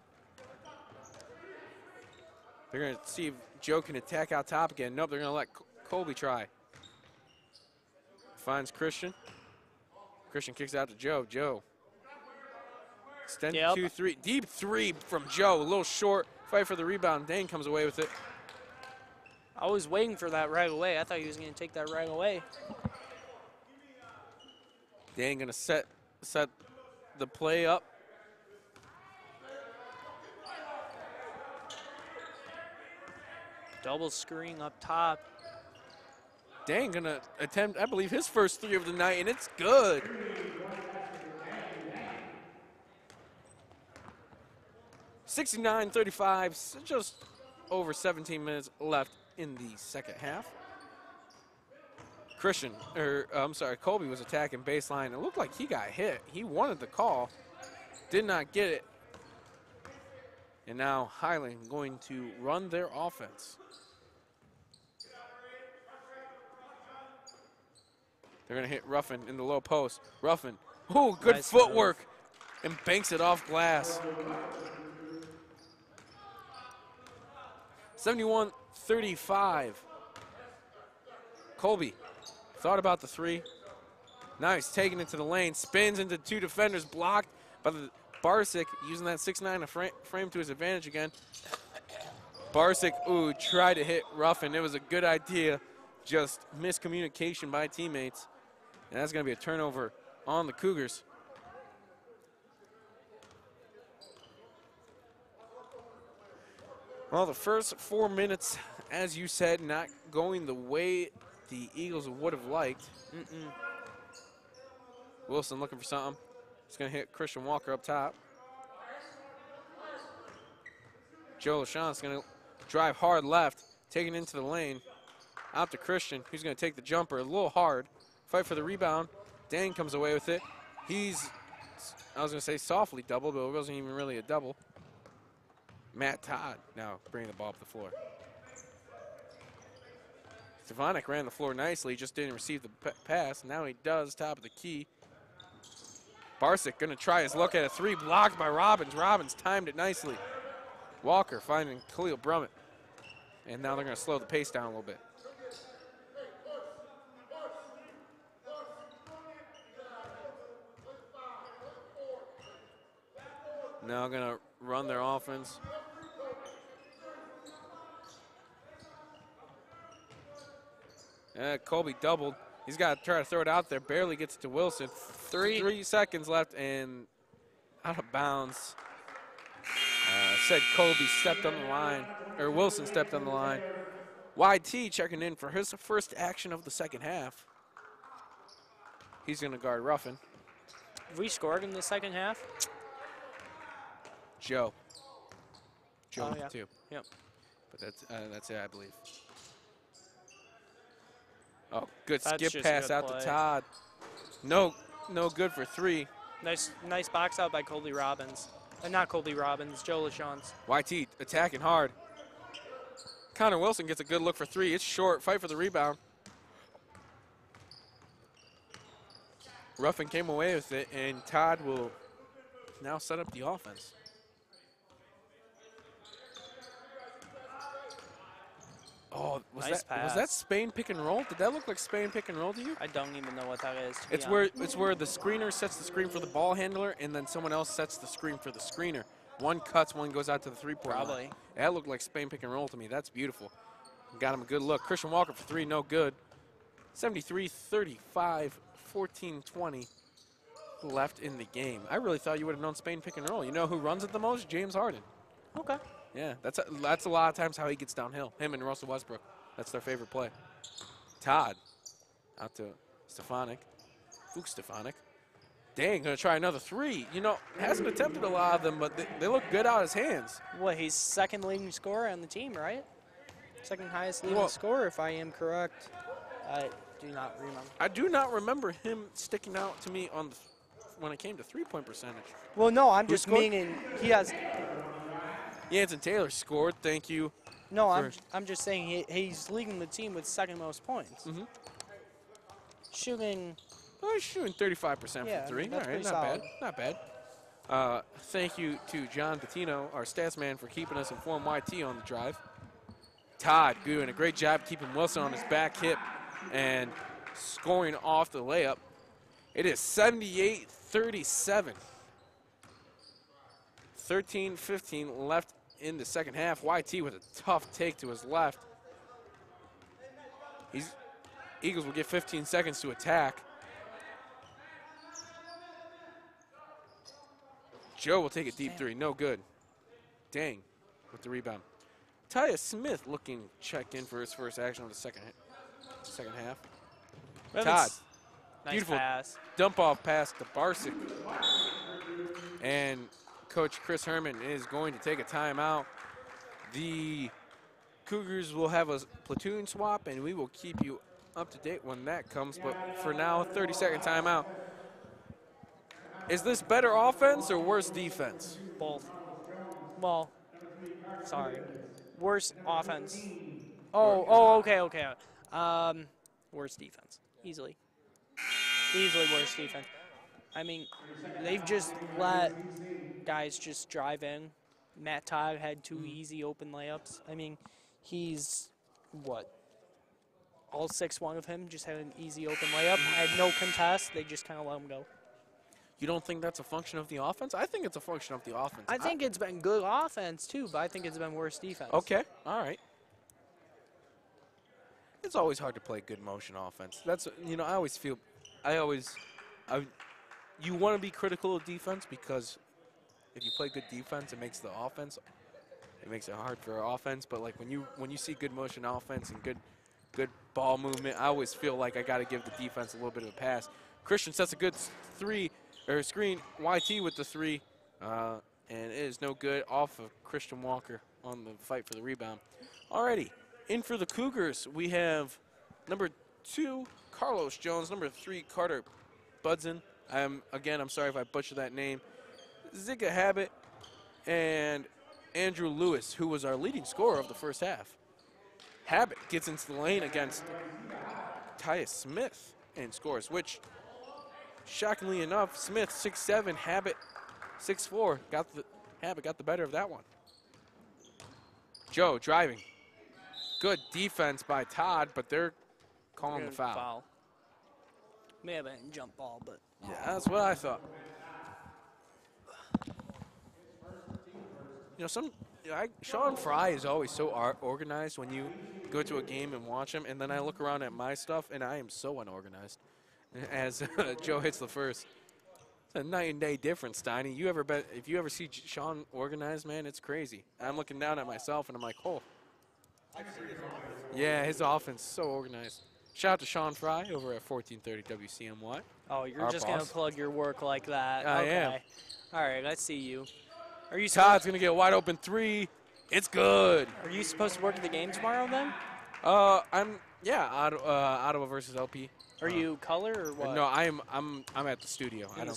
They're going to see if Joe can attack out top again. Nope, they're going to let Colby try. Finds Christian. Christian kicks out to Joe. Joe. Extended 2-3. Deep 3 from Joe. A little short. Fight for the rebound. Dane comes away with it. I was waiting for that right away. I thought he was going to take that right away. Dane going to set the play up. Double screen up top. Dane going to attempt, I believe, his first 3 of the night, and it's good. (69-35), just over 17 minutes left in the second half. Colby was attacking baseline. It looked like he got hit. He wanted the call, did not get it. And now Highland going to run their offense. They're going to hit Ruffin in the low post. Ruffin, oh, good nice footwork, and banks it off glass. 71-35. Colby thought about the 3. Now he's taking it to the lane, spins into 2 defenders, blocked by the Barsic, using that 6'9" frame to his advantage again. Barsic, tried to hit Ruffin. It was a good idea, just miscommunication by teammates. And that's going to be a turnover on the Cougars. Well, the first 4 minutes, as you said, not going the way the Eagles would have liked. Wilson looking for something. He's going to hit Christian Walker up top. Joe LaChance going to drive hard left, taking into the lane. Out to Christian. He's going to take the jumper a little hard. Fight for the rebound. Dane comes away with it. I was going to say softly double, but it wasn't even really a double. Matt Todd now bringing the ball up the floor. Stefanik ran the floor nicely, just didn't receive the pass. Now he does, top of the key. Barsic going to try his look at a 3, blocked by Robbins. Robbins timed it nicely. Walker finding Khalil Brummett. And now they're going to slow the pace down a little bit. Now going to run their offense. Colby doubled. He's got to try to throw it out there. Barely gets it to Wilson. 3 seconds left and out of bounds. Said Colby stepped on the line, or Wilson stepped on the line. YT checking in for his first action of the second half. He's going to guard Ruffin. We scored in the second half. Joe Oh, yeah. too. Yep. But that's it, I believe. Oh, good That's skip just a pass good out play. to Todd. No good for 3. Nice box out by Colby Robbins. Not Colby Robbins, Joe LaChance. YT attacking hard. Connor Wilson gets a good look for 3. It's short. Fight for the rebound. Ruffin came away with it, and Todd will now set up the offense. Oh, Nice pass. was that Spain pick and roll? Did that look like Spain pick and roll to you? I don't even know what that is. to be It's honest. where the screener sets the screen for the ball handler, and then someone else sets the screen for the screener. One cuts, one goes out to the three-point line. Probably. That looked like Spain pick and roll to me. That's beautiful. Got him a good look. Christian Walker for 3, no good. 73-35, 14-20 left in the game. I really thought you would have known Spain pick and roll. You know who runs it the most? James Harden. Okay. Yeah, that's a lot of times how he gets downhill. Him and Russell Westbrook. That's their favorite play. Todd out to Stefanik. Fuchs Stefanik. Dang, going to try another 3. You know, hasn't attempted a lot of them, but they look good out of his hands. What, he's second leading scorer on the team, right? Second highest leading scorer, if I am correct. I do not remember. I do not remember him sticking out to me on when it came to three-point percentage. Well, no, I'm Who just scored? meaning he has. Yanson Taylor scored. Thank you. No, I'm just saying he's leading the team with second most points. Mhm. Shooting. Oh, he's shooting 35% Yeah, from 3. that's All right, pretty not solid. bad. Not bad. Thank you to John Patino, our stats man, for keeping us informed YT on the drive. Todd doing a great job keeping Wilson on his back hip and scoring off the layup. It is 78-37. 13-15 left in the second half. YT with a tough take to his left. Eagles will get 15 seconds to attack. Joe will take a deep 3. No good. Dang with the rebound. Tyus Smith looking checked in for his first action of the second half. Todd. Nice Beautiful pass. dump off pass to Barsic. And Coach Chris Herman is going to take a timeout. The Cougars will have a platoon swap, and we will keep you up to date when that comes. But for now, 30-second timeout. Is this better offense or worse defense? Both. Well, sorry. Worse offense. Okay. Worse defense. Easily worse defense. I mean, they've just let guys just drive in. Matt Todd had 2 easy open layups. I mean, he's, all 6'1" of him just had an easy open layup. Had no contest. They just kind of let him go. You don't think that's a function of the offense? I think it's a function of the offense. I think it's been good offense, too, but I think it's been worse defense. Okay, all right. It's always hard to play good motion offense. That's, you want to be critical of defense because if you play good defense, it makes the offense, it makes it hard for offense. But like when you see good motion offense and good ball movement, I always feel like I got to give the defense a little bit of a pass. Christian sets a good screen. YT with the 3, and it is no good off of Christian Walker on the fight for the rebound. Alrighty, in for the Cougars, we have number 2, Carlos Jones, number 3, Carter Budson. I'm sorry if I butchered that name. Zika Habit and Andrew Lewis, who was our leading scorer of the first half. Habit gets into the lane against Tyus Smith and scores, which, shockingly enough, Smith 6'7", Habit 6'4". Habit got the better of that one. Joe driving. Good defense by Todd, but they're calling the foul. May have been a jump ball, but Yeah, that's what I thought. Sean Fry is always so organized when you go to a game and watch him, and then I look around at my stuff, and I am so unorganized as Joe hits the first. It's a night and day difference, Steiny. If you ever see Sean organized, man, it's crazy. I'm looking down at myself, and I'm like, oh. Yeah, his offense is so organized. Shout out to Sean Fry over at 1430 WCMY. Oh, you're Our just going to boss. plug your work like that. I okay. am. All right, I see you. Are you Todd's going to get a wide open three. It's good. Are you supposed to work at the game tomorrow then? Ottawa versus LP. Are you color or what? No, I'm at the studio. Okay.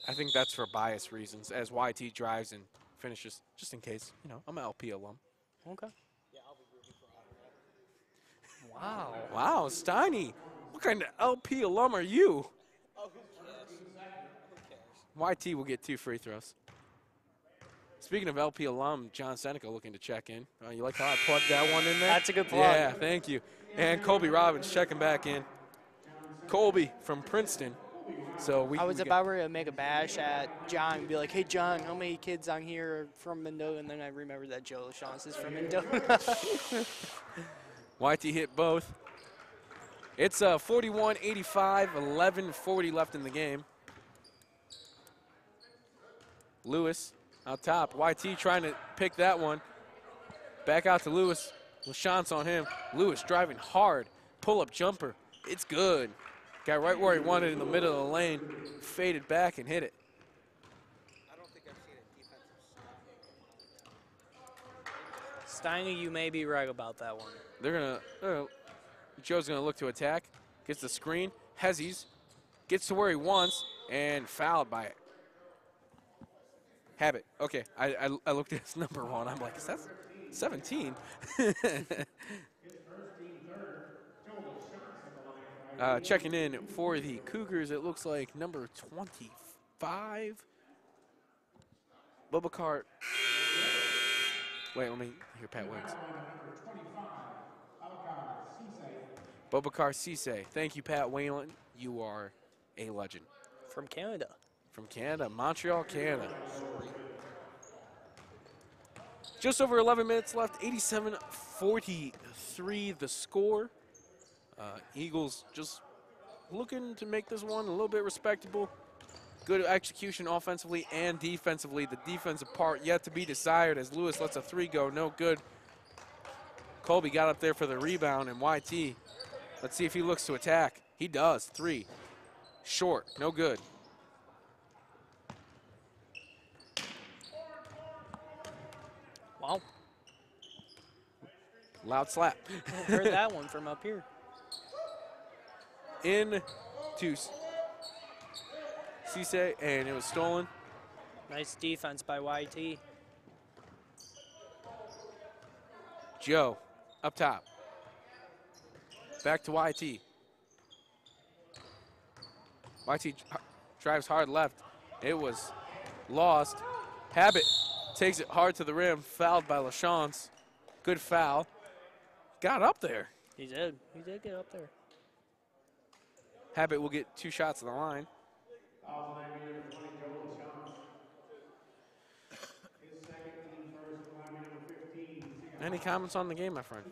I think that's for bias reasons, as YT drives and finishes, just in case. I'm an LP alum. Okay. Yeah, I'll be rooting for Ottawa. Wow. Wow, Steiny, what kind of LP alum are you? Oh, who cares? Who cares? YT will get 2 free throws. Speaking of LP alum, John Seneca looking to check in. You like how I plugged that one in there? That's a good plug. Yeah, thank you. And Colby Robbins checking back in. Colby from Princeton. So I was about ready to make a bash at John and be like, hey, John, how many kids on here are from Mendota? And then I remembered that Joe LaChance is from Mendota. YT hit both. It's 41-85, 11:40 left in the game. Lewis out top. YT trying to pick that one. Back out to Lewis. LaChance on him. Lewis driving hard. Pull-up jumper. It's good. Got right where he wanted in the middle of the lane. Faded back and hit it. I don't think I've seen a defensive stop. Steiny, you may be right about that one. Joe's gonna look to attack. Gets the screen. Hezzies. Gets to where he wants and fouled by it. Habit. Okay, I looked at his number wrong. I'm like, is that 17? Checking in for the Cougars, it looks like number 25. Bubakar. Wait, let me hear Pat Wings. Bubakar Cisse. Thank you, Pat Whalen. You are a legend. From Canada. From Canada, Montreal, Canada. Just over 11 minutes left, 87-43 the score. Eagles just looking to make this one a little bit respectable. Good execution offensively and defensively. The defensive part yet to be desired as Lewis lets a 3 go, no good. Colby got up there for the rebound, and YT, let's see if he looks to attack. He does, 3. Short, no good. Wow. Loud slap. Heard that one from up here. In to Cisse, and it was stolen. Nice defense by YT. Joe, up top. Back to YT. YT drives hard left. It was lost. Habit takes it hard to the rim, fouled by LaChance. Good foul. Got up there. He did. He did get up there. Habit will get 2 shots at the line. Any comments on the game, my friend?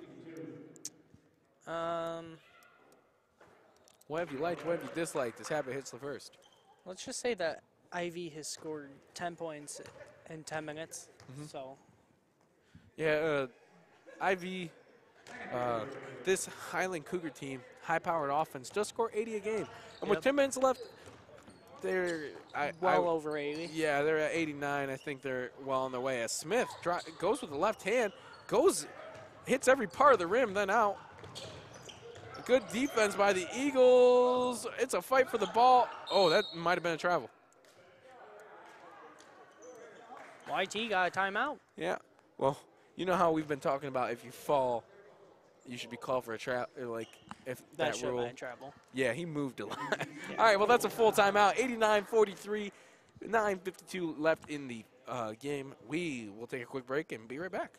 What have you liked? What have you disliked as Habit hits the first? Let's just say that Ivy has scored 10 points in 10 minutes. So, Yeah, Ivy, this Highland Cougar team, high-powered offense, does score 80 a game. And with 10 minutes left, they're well over 80. Yeah, they're at 89. I think they're well on their way. As Smith goes with the left hand, hits every part of the rim, then out. A good defense by the Eagles. It's a fight for the ball. Oh, that might have been a travel. YT got a timeout. Yeah. Well, you know how we've been talking about if you fall, you should be called for a trap. Like if That that should have rule. been travel. Yeah, he moved a lot. All right, well, that's a full timeout. 89-43, 9:52 left in the game. We will take a quick break and be right back.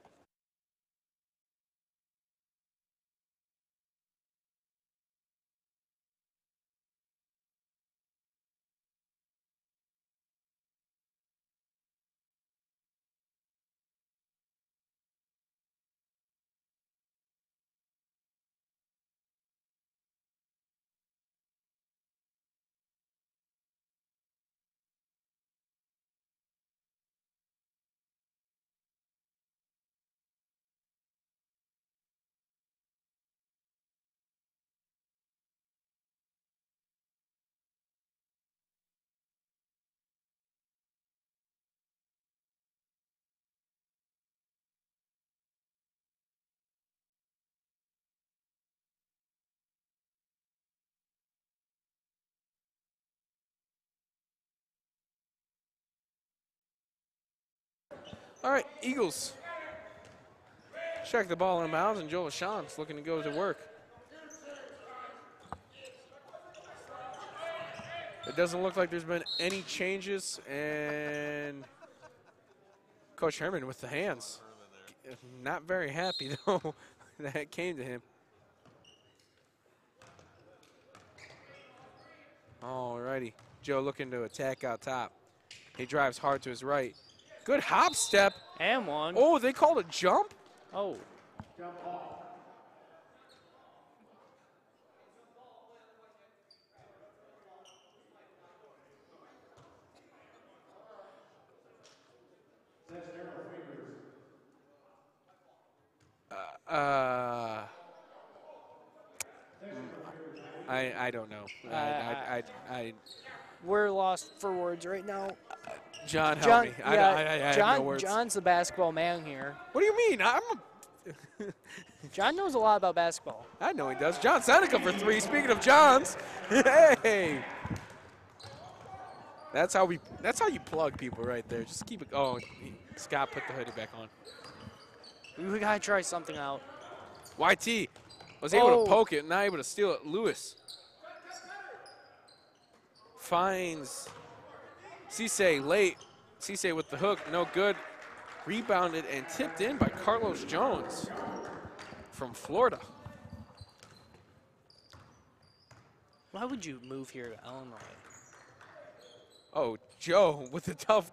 All right, Eagles. Check the ball in bounds, and Joel Lachance looking to go to work. It doesn't look like there's been any changes, and Coach Herman with the hands. Not very happy, though, that came to him. All righty. Joe looking to attack out top. He drives hard to his right. Good hop step. And one. Oh, they called a jump? Oh. I don't know. We're lost for words right now. John, help me. I have no words. John's the basketball man here. What do you mean? John knows a lot about basketball. I know he does. John Seneca for three. Speaking of Johns, hey, that's how you plug people right there. Just keep it. Oh, Scott put the hoodie back on. We gotta try something out. YT was able to poke it, not able to steal it. Lewis finds Cisse late. Cisse with the hook, no good. Rebounded and tipped in by Carlos Jones from Florida. Why would you move here to Illinois? Oh, Joe with the tough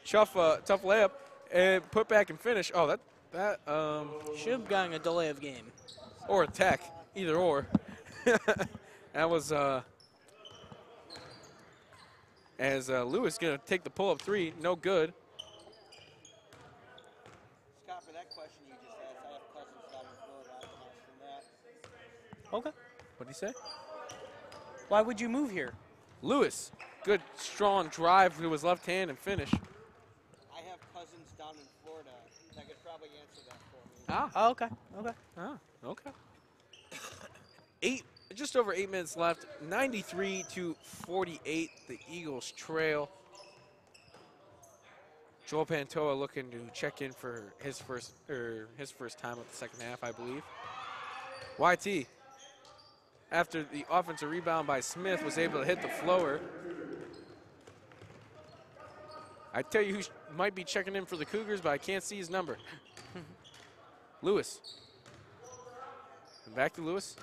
layup and put back and finish. Oh, that Should have gotten a delay of game. or a tech, either or. That was as Lewis gonna take the pull-up three, no good. Scott, for that question you just asked, I have cousins down in Florida. I can ask them that. Okay. What'd he say? Why would you move here? Lewis, good strong drive to his left hand and finish. I have cousins down in Florida that could probably answer that for me. Oh, okay. Okay. Okay. Just over 8 minutes left. 93-48. The Eagles trail. Joel Pantoa looking to check in for his first time of the second half, I believe. YT, after the offensive rebound by Smith, was able to hit the floater. I tell you who might be checking in for the Cougars, but I can't see his number. Lewis. And back to Lewis.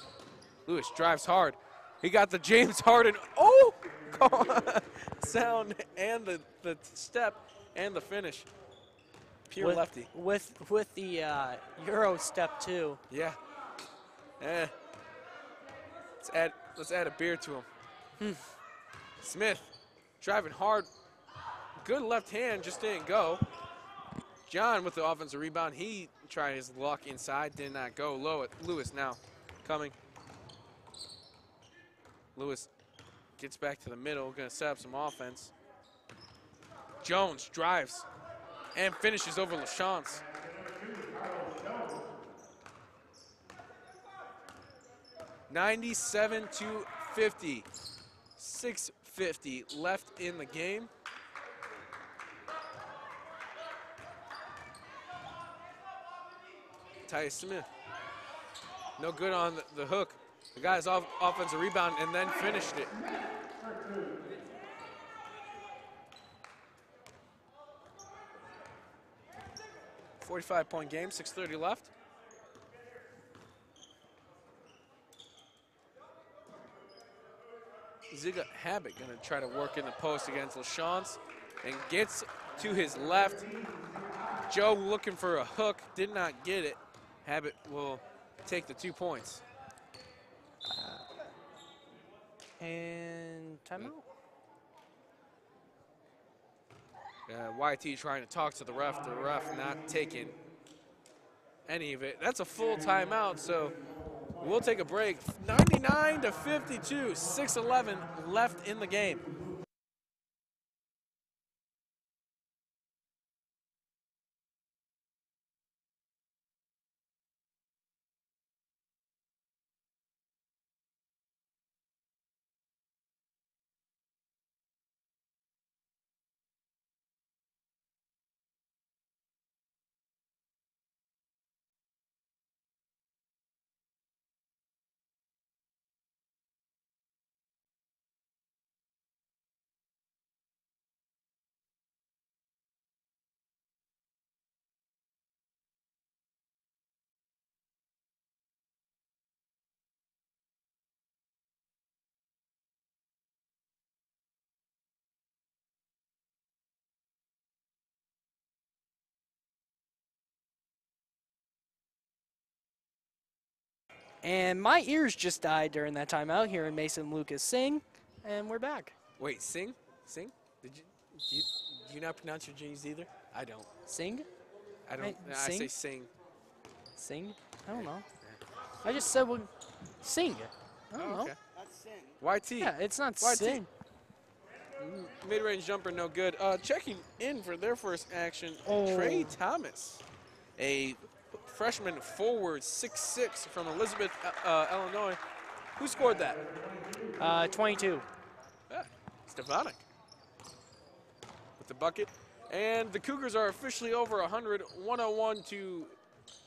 Lewis drives hard. He got the James Harden. Oh! Sound and the step and the finish. Pure lefty. With the Euro step too. Yeah. Let's add a beer to him. Smith driving hard. Good left hand, just didn't go. John with the offensive rebound. He tried his luck inside, did not go. Lewis now coming. Lewis gets back to the middle, gonna set up some offense. Jones drives and finishes over Lachance. (97-50). 6:50 left in the game. Ty Smith, no good on the hook. The guy's off offensive rebound and then finished it. .45 game, 6:30 left. Ziga Habit gonna try to work in the post against Lachance and gets to his left. Joe looking for a hook, did not get it. Habit will take the 2 points. And timeout. YT trying to talk to the ref not taking any of it. That's a full timeout, so we'll take a break. 99-52, 6:11 left in the game. And my ears just died during that timeout here in Mason Lucas sing, and we're back. Wait, sing? Sing? Do you not pronounce your G's either? I don't. Sing? I don't. I sing? say sing. Sing? I don't know. I just said we'll sing. I don't know. Okay. That's sin. YT. Yeah, it's not YT. sing. Mid-range jumper, no good. Checking in for their first action, Oh. Trey Thomas, a freshman forward, 6'6", from Elizabeth, Illinois. Who scored that? 22. Yeah, Stefanik with the bucket. And the Cougars are officially over 100, 101 to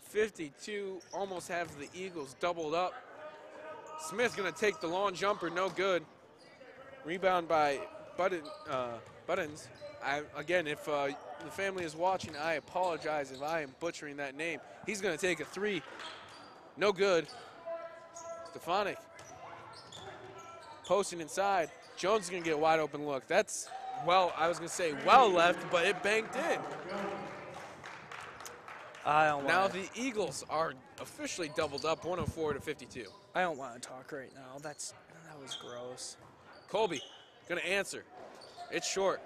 52. Almost have the Eagles doubled up. Smith going to take the long jumper, no good. Rebound by Buttons. Again, if the family is watching, I apologize if I am butchering that name. He's going to take a three. No good. Stefanik posting inside. Jones is going to get a wide open look. That's, well, I was going to say well left, but it banked in. I don't Now want the Eagles are officially doubled up, 104 to 52. I don't want to talk right now. That was gross. Colby going to answer. It's short.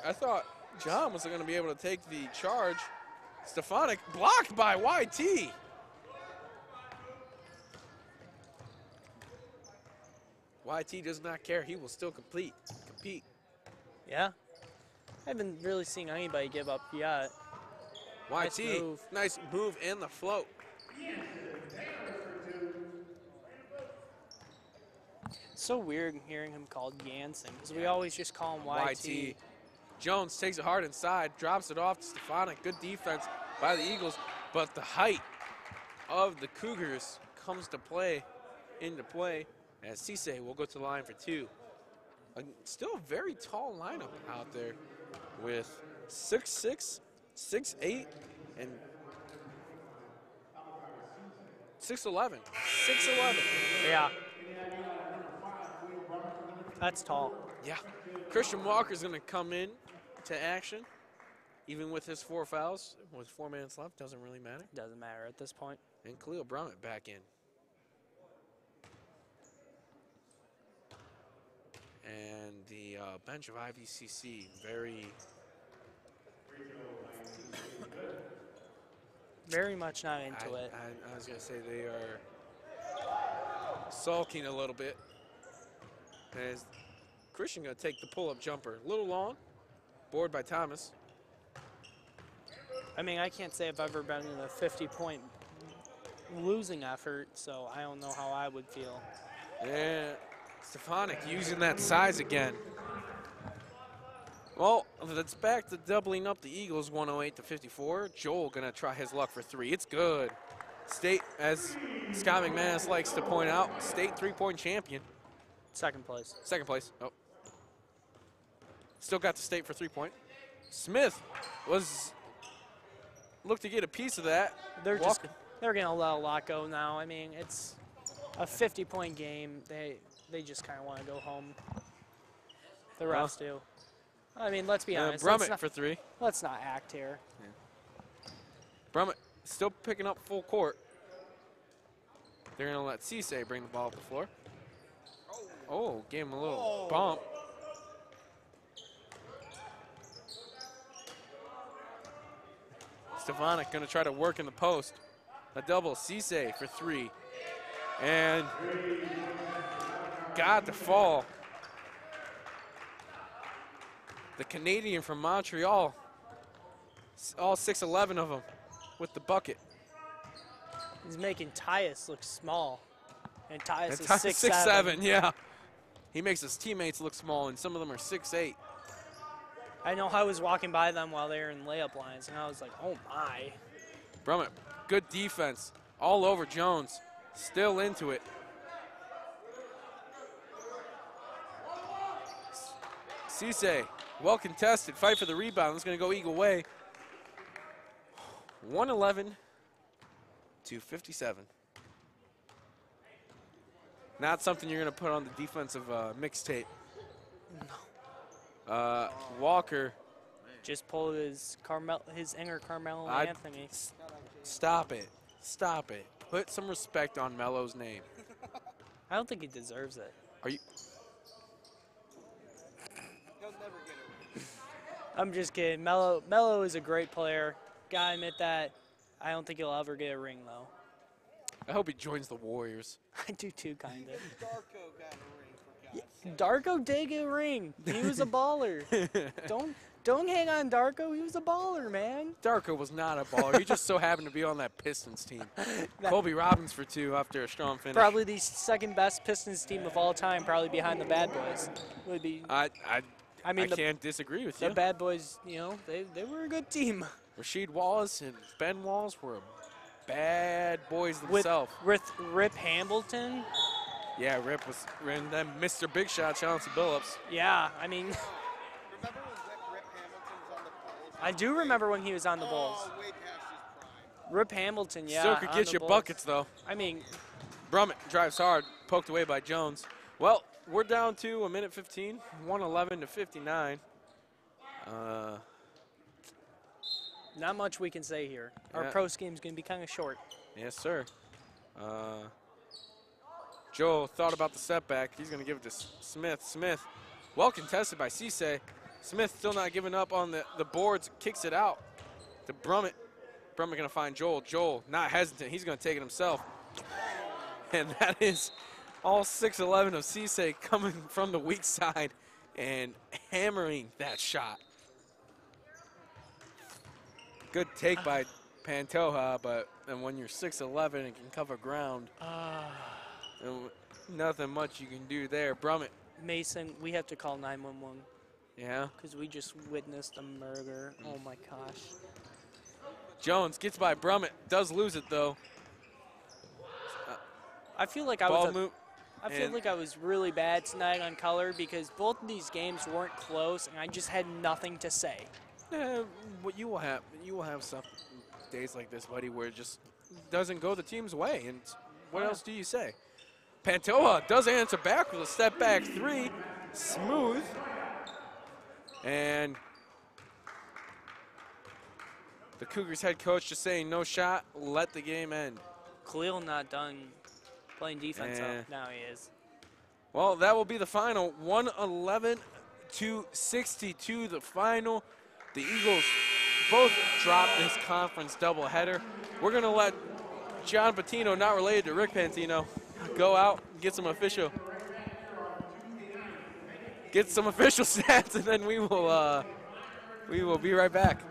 I thought John was going to be able to take the charge. Stefanik blocked by YT. YT does not care. He will still compete. Yeah? I haven't really seen anybody give up yet. Nice YT, move. nice move and the float. It's so weird hearing him called Jansen, because we always just call him YT. Jones takes it hard inside, drops it off to Stefanik. Good defense by the Eagles, but the height of the Cougars comes into play as Cisse will go to the line for two. Still a very tall lineup out there with 6'6", 6'8", and 6'11". 6'11". Yeah. That's tall. Yeah. Christian Walker's going to come in to action, even with his 4 fouls. With 4 minutes left, doesn't really matter. Doesn't matter at this point. And Khalil Brummett back in. And the bench of IVCC, very much not into it. I was going to say they are sulking a little bit. As Christian going to take the pull-up jumper. A little long. Board by Thomas. I mean, I can't say I've ever been in a 50-point losing effort, so I don't know how I would feel. Yeah, Stefanik using that size again. Well, that's back to doubling up the Eagles, 108 to 54. Joel gonna try his luck for 3. It's good. State, as Scott McManus likes to point out, state 3-point champion. Second place. Second place. Oh. Still got the state for 3-point. Smith looked to get a piece of that. They're going to let a lot go now. I mean, it's a 50-point game. They just kind of want to go home. The refs do. I mean, let's be honest. Brummett for 3. Let's not act here. Yeah. Brummett still picking up full court. They're going to let Cisse bring the ball up the floor. Oh, gave him a little bump. Stefanik going to try to work in the post. A double, Cisse for 3. And got the fall. The Canadian from Montreal, all 6'11" of them with the bucket. He's making Tyus look small. And Tyus is 6'7", yeah. He makes his teammates look small, and some of them are 6'8". I know I was walking by them while they were in layup lines, and I was like, oh my. Brummett, good defense. All over Jones. Still into it. Cisse, well contested. Fight for the rebound. It's going to go Eagle way. 111 to 57. Not something you're going to put on the defensive mixtape. Walker. Just pulled his inner Carmelo Anthony. Stop it. Stop it. Put some respect on Melo's name. I don't think he deserves it. Are you? He'll never get a ring. I'm just kidding. Melo is a great player. Gotta admit that. I don't think he'll ever get a ring, though. I hope he joins the Warriors. I do too, kind of. Darko got a ring, for God's sake. Darko did get a ring. He was a baller. Don't hang on Darko. He was a baller, man. Darko was not a baller. He just so happened to be on that Pistons team. Kobe Robbins for 2 after a strong finish. Probably the second best Pistons team of all time, probably behind the Bad Boys. Would be. I mean, can't disagree with you. The Bad Boys, you know, they were a good team. Rasheed Wallace and Ben Wallace were bad boys themselves. With Rip Hamilton. Yeah, Rip was, and then Mr. Big Shot, Chauncey Billups. Yeah, I mean, Remember when Rip Hamilton was on the Bulls? I do remember when he was on the Bulls. Oh, way past his prime. Rip Hamilton, yeah. Still could on get the you Bulls. buckets, though. I mean, Brummett drives hard, poked away by Jones. Well, we're down to 1:15, 111 to 59. not much we can say here. Our Yeah. post game's going to be kind of short. Yes, sir. Joe thought about the setback. He's going to give it to Smith. Smith, well contested by Cisse. Smith still not giving up on the boards, kicks it out to Brummett. Brummett going to find Joel. Joel, not hesitant. He's going to take it himself. And that is all 6'11 of Cisse coming from the weak side and hammering that shot. Good take by Pantoja, but and when you're 6'11 and can cover ground, nothing much you can do there. Brummett. Mason, we have to call 911 Yeah. because we just witnessed a murder. Oh, my gosh. Jones gets by Brummett. Does lose it, though. I feel like I Ball was move. I feel like I was really bad tonight on color because both of these games weren't close, and I just had nothing to say. What you will have some days like this, buddy, where it just doesn't go the team's way. And what else do you say? Pantoja does answer back with a step back 3, smooth, and the Cougars head coach just saying no shot, let the game end. Khalil not done playing defense Eh. up. Now he is. Well, that will be the final. 111 to 62, the final. The Eagles both dropped this conference doubleheader. We're going to let John Patino, not related to Rick Pantino, go out and get some official stats, and then we will be right back.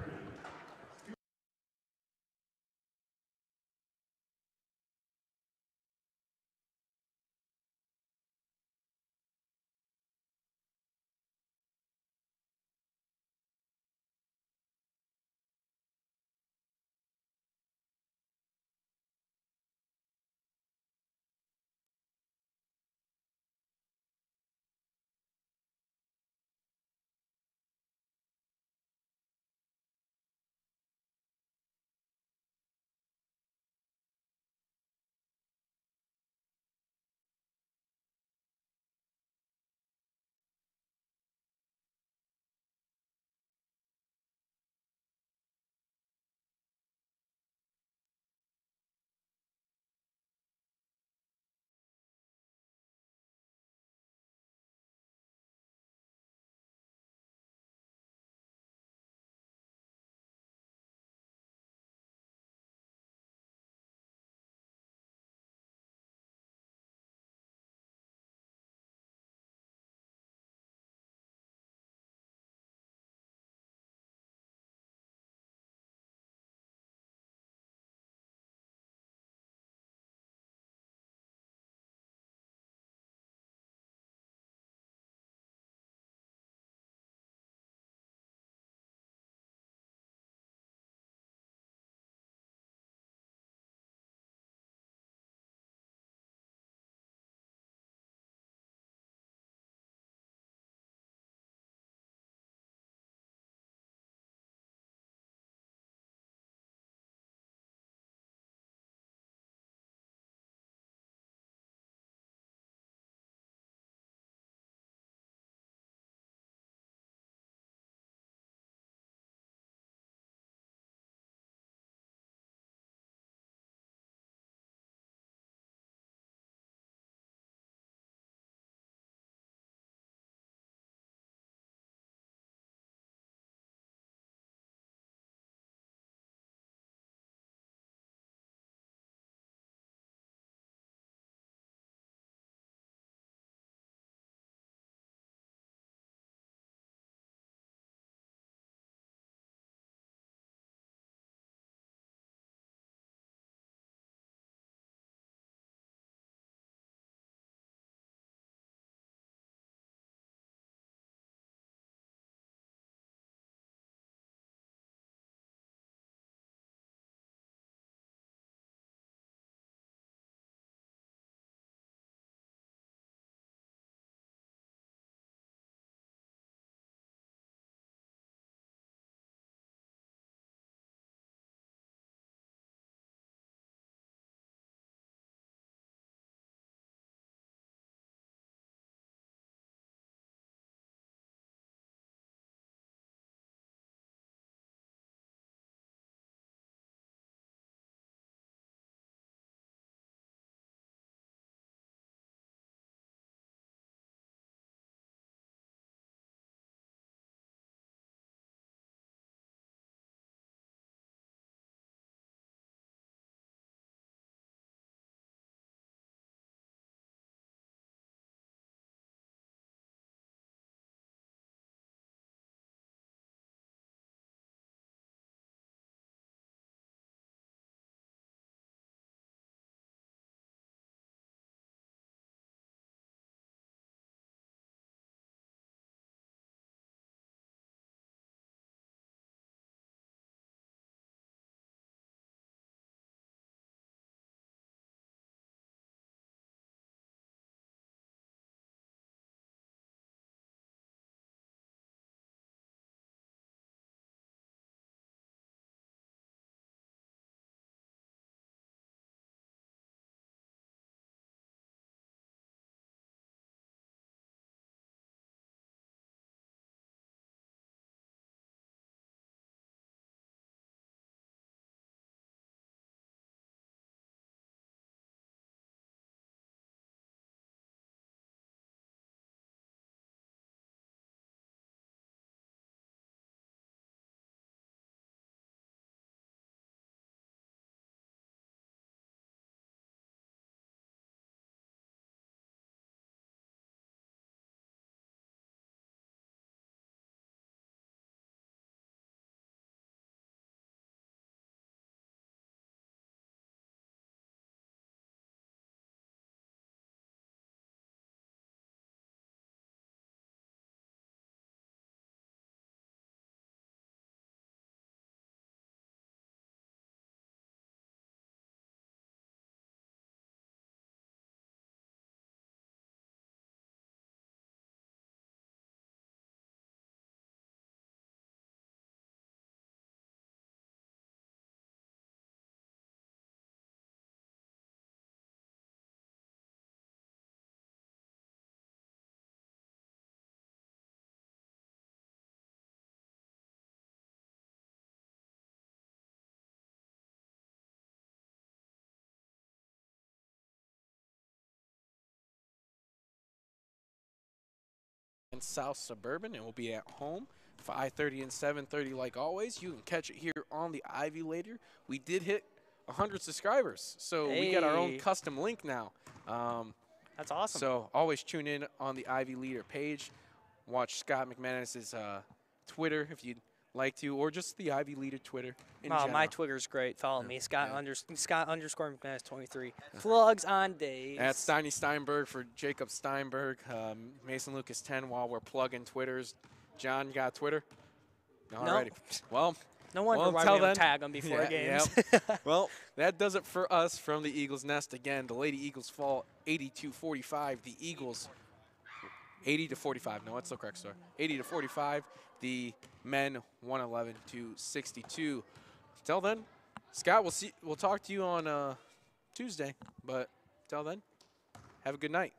against South Suburban, and we'll be at home. 5:30 and 7:30 like always. You can catch it here on the Ivy later. We did hit 100 subscribers, so we got our own custom link now. That's awesome. So always tune in on the Ivy Leader page. Watch Scott McManus's Twitter if you'd like to, or just the Ivy Leader Twitter in general. My Twitter's great. Follow me, Scott underscore McManus 23. Plugs on days. That's Steiny Steinberg for Jacob Steinberg. Mason Lucas 10 while we're plugging Twitters. John, you got Twitter? Alrighty. Well, no wonder why we don't tag them before games. Yep. Well, that does it for us from the Eagles Nest. Again, the Lady Eagles fall 82-45. The Eagles 80-45. No, that's the correct score. 80-45. The men 111-62. Till then, Scott, we'll talk to you on Tuesday. But till then, have a good night.